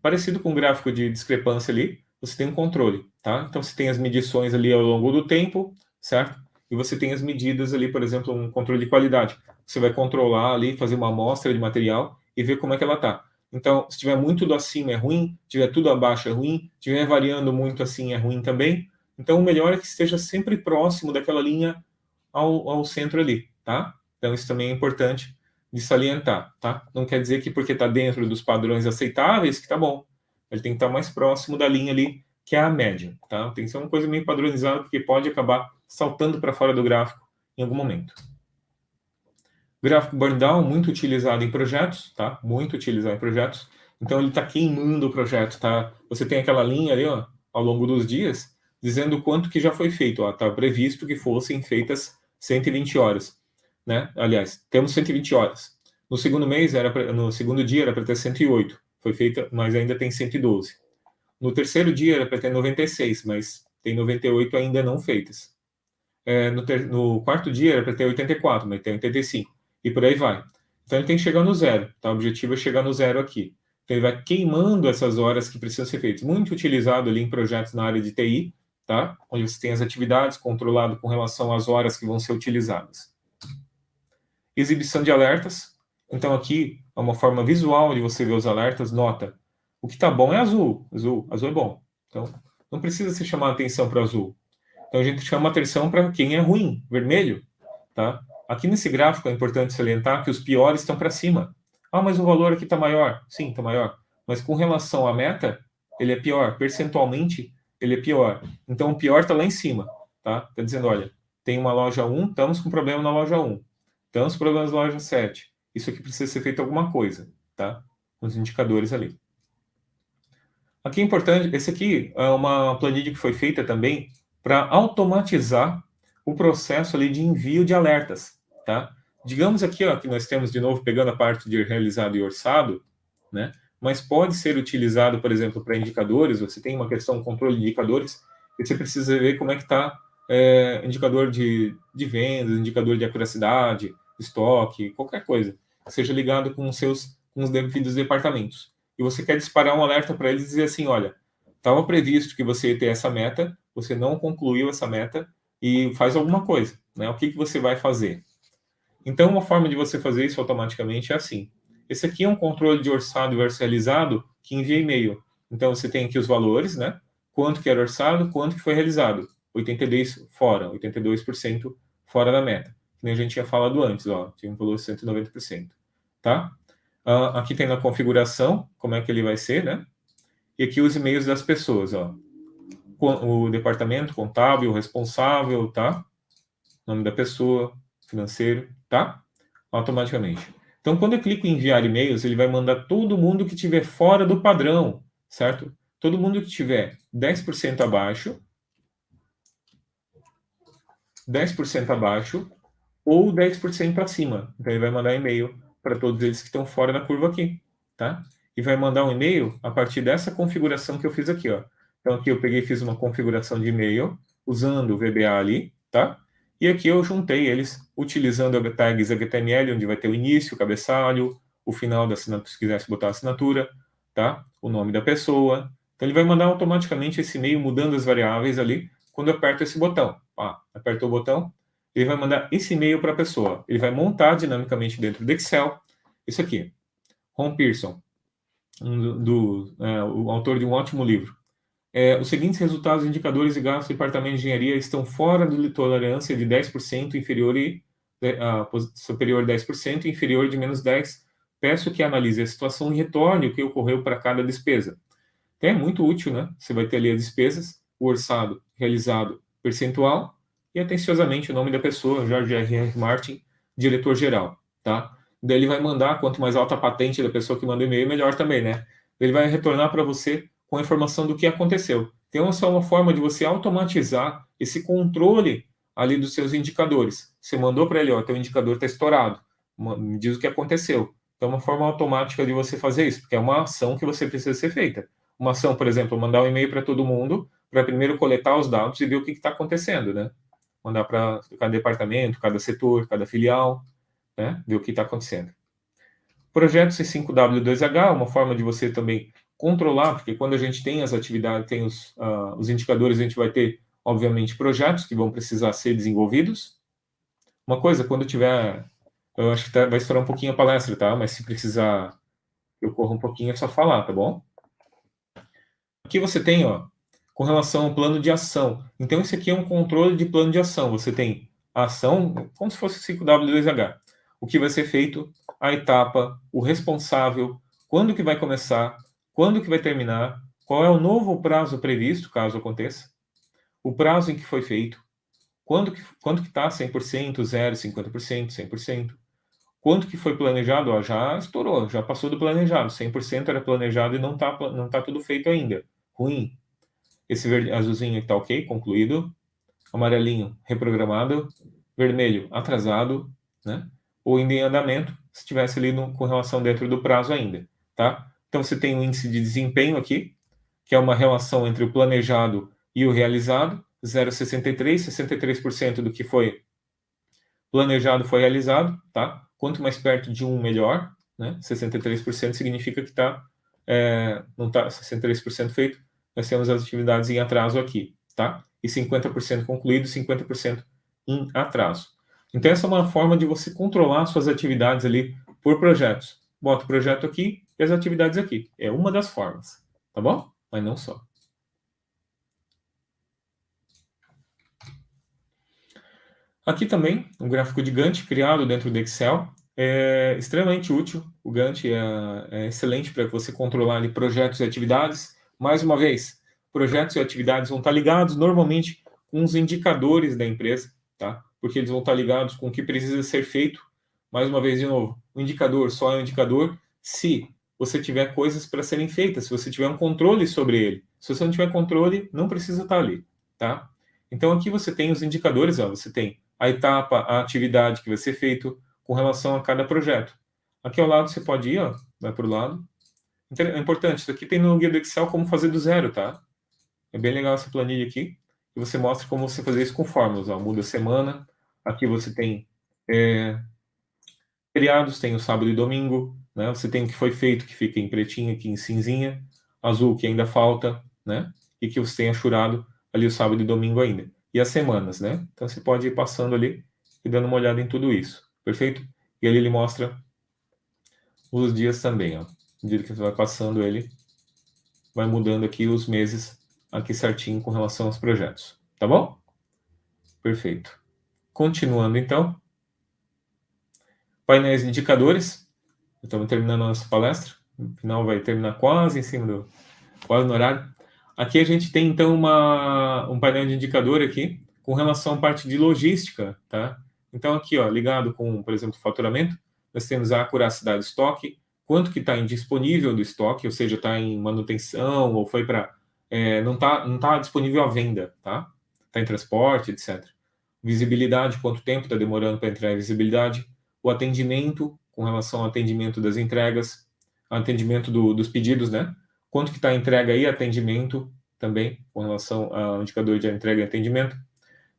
parecido com o gráfico de discrepância ali, você tem um controle, tá? Então, você tem as medições ali ao longo do tempo, certo? E você tem as medidas ali, por exemplo, um controle de qualidade. Você vai controlar ali, fazer uma amostra de material e ver como é que ela está. Então, se tiver muito do acima é ruim, se tiver tudo abaixo é ruim, se tiver variando muito assim é ruim também. Então, o melhor é que esteja sempre próximo daquela linha ao centro ali, tá? Então, isso também é importante de salientar, tá? Não quer dizer que porque está dentro dos padrões aceitáveis que tá bom. Ele tem que estar mais próximo da linha ali, que é a média, tá? Tem que ser uma coisa meio padronizada, porque pode acabar saltando para fora do gráfico em algum momento. Gráfico burn down, muito utilizado em projetos, tá? Muito utilizado em projetos. Então, ele está queimando o projeto, tá? Você tem aquela linha ali, ó, ao longo dos dias, dizendo quanto que já foi feito. Está previsto que fossem feitas 120 horas, né? Aliás, temos 120 horas. No segundo mês, no segundo dia, era para ter 108. Foi feita, mas ainda tem 112. No terceiro dia, era para ter 96, mas tem 98 ainda não feitas. No quarto dia, era para ter 84, mas tem 85 e por aí vai. Então ele tem que chegar no zero, tá? O objetivo é chegar no zero aqui. Então ele vai queimando essas horas que precisam ser feitas. Muito utilizado ali em projetos na área de TI, tá? Onde você tem as atividades controlado com relação às horas que vão ser utilizadas. Exibição de alertas. Então aqui é uma forma visual de você ver os alertas. Nota, o que está bom é azul. Azul é bom. Então não precisa se chamar a atenção para azul. Então a gente chama atenção para quem é ruim, vermelho, tá? Aqui nesse gráfico é importante salientar que os piores estão para cima. Mas o valor aqui está maior. Sim, está maior. Mas com relação à meta, ele é pior. Percentualmente, ele é pior. Então o pior está lá em cima, tá? Está dizendo, olha, tem uma loja 1, estamos com problema na loja 1. Estamos com problemas na loja 7. Isso aqui precisa ser feito alguma coisa, tá? Os indicadores ali. Aqui é importante, esse aqui é uma planilha que foi feita também para automatizar o processo ali de envio de alertas, tá? Digamos aqui, ó, que nós temos de novo pegando a parte de realizado e orçado, né? Mas pode ser utilizado, por exemplo, para indicadores. Você tem uma questão de controle de indicadores, e você precisa ver como é que está indicador de vendas, indicador de acuracidade, estoque, qualquer coisa que seja ligado com os devidos departamentos. E você quer disparar um alerta para eles e dizer assim, olha, estava previsto que você ia ter essa meta, você não concluiu essa meta e faz alguma coisa, né? O que você vai fazer? Então, uma forma de você fazer isso automaticamente é assim. Esse aqui é um controle de orçado versus realizado que envia e-mail. Então, você tem aqui os valores, né? Quanto que era orçado, quanto que foi realizado. 82% fora da meta. Que a gente tinha falado antes, ó, tinha um valor de 190%, tá? Aqui tem na configuração, como é que ele vai ser, né? E aqui os e-mails das pessoas, ó. O departamento contábil, o responsável, tá? Nome da pessoa, financeiro, tá? Automaticamente. Então, quando eu clico em enviar e-mails, ele vai mandar todo mundo que estiver fora do padrão, certo? Todo mundo que tiver 10% abaixo, 10% abaixo ou 10% acima. Então, ele vai mandar e-mail para todos eles que estão fora da curva aqui, tá? E vai mandar um e-mail a partir dessa configuração que eu fiz aqui, ó. Então, aqui eu peguei e fiz uma configuração de e-mail usando o VBA ali, tá? E aqui eu juntei eles utilizando a tags HTML, onde vai ter o início, o cabeçalho, o final da assinatura, se quisesse botar a assinatura, tá? O nome da pessoa. Então, ele vai mandar automaticamente esse e-mail mudando as variáveis ali quando eu aperto esse botão. Apertou o botão, ele vai mandar esse e-mail para a pessoa. Ele vai montar dinamicamente dentro do Excel isso aqui. Ron Pearson, o autor de um ótimo livro. Os seguintes resultados, indicadores e gastos do departamento de engenharia estão fora de tolerância de 10% inferior superior a 10%, inferior de menos 10%. Peço que analise a situação e retorne o que ocorreu para cada despesa. Então, é muito útil, né? Você vai ter ali as despesas, o orçado, realizado, percentual e, atenciosamente, o nome da pessoa, Jorge R. Martin, diretor-geral, tá? Daí ele vai mandar, quanto mais alta a patente da pessoa que manda o e-mail, melhor também, né? Ele vai retornar para você com a informação do que aconteceu. Então, essa é uma forma de você automatizar esse controle ali dos seus indicadores. Você mandou para ele, ó, teu indicador está estourado, me diz o que aconteceu. Então, é uma forma automática de você fazer isso, porque é uma ação que você precisa ser feita. Uma ação, por exemplo, mandar um e-mail para todo mundo, para primeiro coletar os dados e ver o que está acontecendo, né? Mandar para cada departamento, cada setor, cada filial, né? Ver o que está acontecendo. Projeto C5W2H, uma forma de você também controlar, porque quando a gente tem as atividades, tem os indicadores, a gente vai ter, obviamente, projetos que vão precisar ser desenvolvidos. Uma coisa, quando tiver, eu acho que vai estourar um pouquinho a palestra, tá? Mas se precisar que eu corra um pouquinho, é só falar, tá bom? Aqui você tem, ó, com relação ao plano de ação. Então, esse aqui é um controle de plano de ação. Você tem a ação, como se fosse 5W2H. O que vai ser feito, a etapa, o responsável, quando que vai começar, quando que vai terminar, qual é o novo prazo previsto, caso aconteça, o prazo em que foi feito, quando que está 100%, 0%, 50%, 100%, quanto que foi planejado, ó, já estourou, já passou do planejado, 100% era planejado e não tá tudo feito ainda. Ruim. Esse verde, azulzinho está ok, concluído. Amarelinho, reprogramado. Vermelho, atrasado, né? Ou ainda em andamento, se estivesse ali com relação dentro do prazo ainda, tá? Então, você tem o índice de desempenho aqui, que é uma relação entre o planejado e o realizado, 0,63, 63% do que foi planejado foi realizado, tá? Quanto mais perto de 1, melhor, né? 63% significa que não está 63% feito, nós temos as atividades em atraso aqui, tá? E 50% concluído, 50% em atraso. Então, essa é uma forma de você controlar suas atividades ali por projetos. Bota o projeto aqui e as atividades aqui. É uma das formas, tá bom? Mas não só. Aqui também, um gráfico de Gantt criado dentro do Excel. É extremamente útil. O Gantt é excelente para você controlar ali projetos e atividades. Mais uma vez, projetos e atividades vão estar ligados normalmente com os indicadores da empresa, tá? Porque eles vão estar ligados com o que precisa ser feito. Mais uma vez, de novo, o indicador só é um indicador se você tiver coisas para serem feitas, se você tiver um controle sobre ele. Se você não tiver controle, não precisa estar ali, tá? Então, aqui você tem os indicadores, ó, você tem a etapa, a atividade que vai ser feito com relação a cada projeto. Aqui ao lado você pode ir, ó, vai para o lado. É importante, isso aqui tem no guia do Excel como fazer do zero, tá? É bem legal essa planilha aqui. E você mostra como você fazer isso com fórmulas, ó. Muda a semana. Aqui você tem feriados, tem o sábado e domingo, né? Você tem o que foi feito, que fica em pretinho aqui em cinzinha. Azul, que ainda falta, né? E que você tenha churado ali o sábado e domingo ainda. E as semanas, né? Então você pode ir passando ali e dando uma olhada em tudo isso. Perfeito? E ali ele mostra os dias também, ó. À medida que você vai passando ele, vai mudando aqui os meses aqui certinho com relação aos projetos. Tá bom? Perfeito. Continuando então. Painéis de indicadores. Estamos terminando a nossa palestra. No final vai terminar quase em cima quase no horário. Aqui a gente tem então um painel de indicador aqui com relação à parte de logística, tá? Então aqui, ó, ligado com, por exemplo, faturamento, nós temos a acuracidade do estoque, quanto que está indisponível do estoque, ou seja, está em manutenção ou foi para não tá disponível à venda, tá? Está em transporte, etc. Visibilidade, quanto tempo está demorando para entrar em visibilidade, o atendimento com relação ao atendimento das entregas, atendimento dos pedidos, né? Quanto que está a entrega e atendimento, também com relação ao indicador de entrega e atendimento.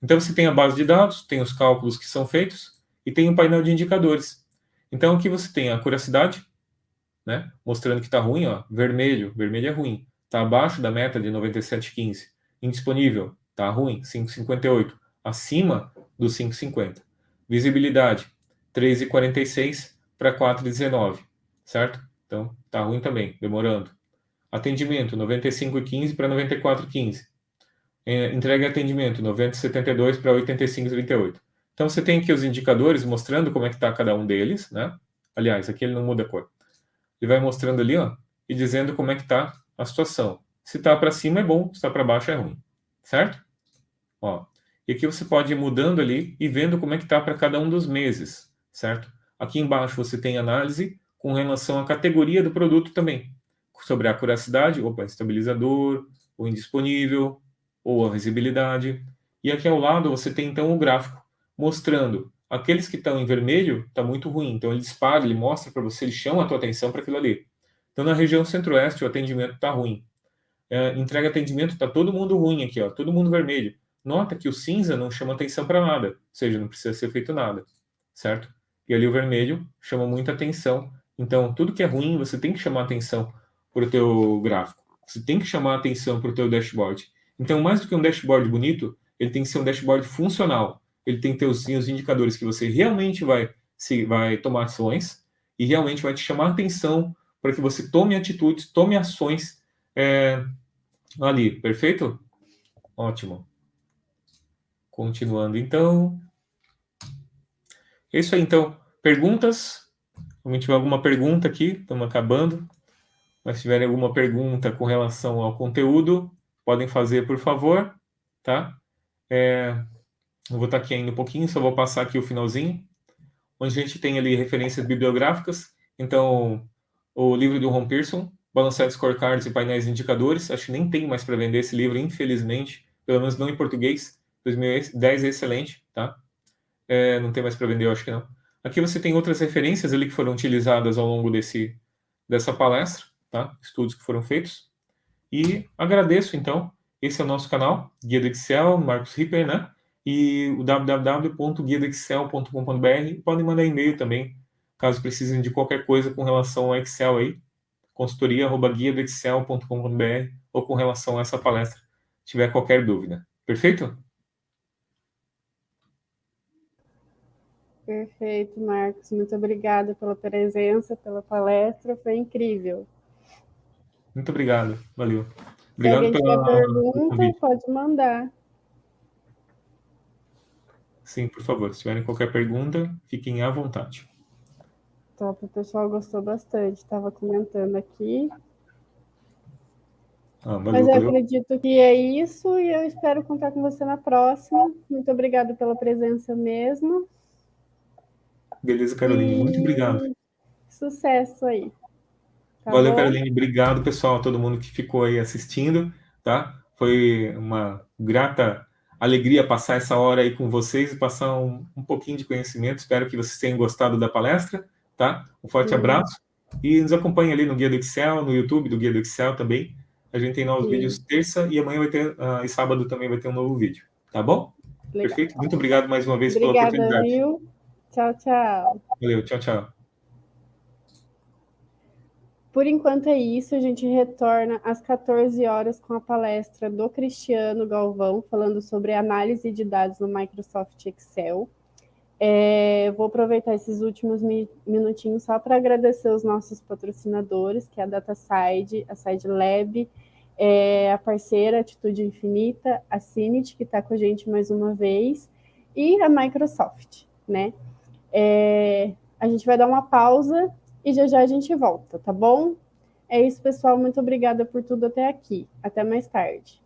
Então, você tem a base de dados, tem os cálculos que são feitos e tem um painel de indicadores. Então, aqui você tem a acuracidade, né, mostrando que está ruim, ó, vermelho é ruim, está abaixo da meta de 97,15. Indisponível, está ruim, 5,58, acima do 5,50. Visibilidade, 3,46 para 4,19, certo? Então, está ruim também, demorando. Atendimento, 95,15 para 94,15. Entrega e atendimento, 90,72 para 85,38. Então, você tem aqui os indicadores mostrando como é que está cada um deles, né? Aliás, aqui ele não muda a cor. Ele vai mostrando ali, ó, e dizendo como é que está a situação. Se está para cima é bom, se está para baixo é ruim, certo? Ó, e aqui você pode ir mudando ali e vendo como é que está para cada um dos meses, certo? Aqui embaixo você tem análise com relação à categoria do produto também, sobre a acuracidade, estabilizador, ou indisponível, ou a visibilidade. E aqui ao lado você tem então o gráfico mostrando aqueles que estão em vermelho, está muito ruim. Então ele dispara, ele mostra para você, ele chama a tua atenção para aquilo ali. Então na região centro-oeste o atendimento está ruim. Entrega atendimento, está todo mundo ruim aqui, ó, todo mundo vermelho. Nota que o cinza não chama atenção para nada, ou seja, não precisa ser feito nada, certo? E ali o vermelho chama muita atenção. Então tudo que é ruim você tem que chamar atenção para o teu gráfico. Você tem que chamar atenção para o teu dashboard. Então mais do que um dashboard bonito, ele tem que ser um dashboard funcional. Ele tem que ter os indicadores que você realmente vai tomar ações e realmente vai te chamar atenção para que você tome atitudes, tome ações ali, perfeito? Ótimo. Continuando, então. É isso aí, então. Perguntas? Se tiver alguma pergunta aqui, estamos acabando. Mas se tiverem alguma pergunta com relação ao conteúdo, podem fazer, por favor, tá? Eu vou estar aqui ainda um pouquinho, só vou passar aqui o finalzinho, onde a gente tem ali referências bibliográficas. Então, o livro do Ron Pearson, Balanced Scorecards e Painéis de Indicadores, acho que nem tem mais para vender esse livro, infelizmente, pelo menos não em português. 2010 é excelente, tá? Não tem mais para vender, eu acho que não. Aqui você tem outras referências ali que foram utilizadas ao longo dessa palestra, tá? Estudos que foram feitos. E agradeço, então. Esse é o nosso canal, Guia do Excel, Marcos Ripper, né? E o www.guiadoexcel.com.br. Podem mandar e-mail também, caso precisem de qualquer coisa com relação ao Excel aí. consultoria@guiadoexcel.com.br ou com relação a essa palestra, se tiver qualquer dúvida. Perfeito?
Perfeito, Marcos. Muito obrigada pela presença, pela palestra. Foi incrível.
Muito obrigado. Valeu.
Se alguém tiver
Pelo
pergunta,
convite.
pode mandar.
Sim, por favor. Se tiverem qualquer pergunta, fiquem à vontade.
Top, o pessoal gostou bastante. Estava comentando aqui. Mas eu acredito que é isso e eu espero contar com você na próxima. Muito obrigada pela presença mesmo.
Beleza, Caroline. Muito obrigado.
Sucesso aí. Tá
Valeu,
bom?
Caroline. Obrigado, pessoal, todo mundo que ficou aí assistindo, tá? Foi uma grata alegria passar essa hora aí com vocês e passar um pouquinho de conhecimento. Espero que vocês tenham gostado da palestra, tá? Um forte abraço e nos acompanhe ali no Guia do Excel, no YouTube do Guia do Excel também. A gente tem novos vídeos terça e amanhã vai ter, e sábado também vai ter um novo vídeo, tá bom? Legal. Perfeito? Muito obrigado mais uma vez pela oportunidade.
Viu? Tchau, tchau.
Valeu, tchau, tchau.
Por enquanto é isso, a gente retorna às 14 horas com a palestra do Cristiano Galvão, falando sobre análise de dados no Microsoft Excel. Vou aproveitar esses últimos minutinhos só para agradecer os nossos patrocinadores, que é a DataSide, a SideLab, a parceira Atitude Infinita, a Cinit, que está com a gente mais uma vez, e a Microsoft, né? A gente vai dar uma pausa e já a gente volta, tá bom? É isso, pessoal. Muito obrigada por tudo até aqui. Até mais tarde.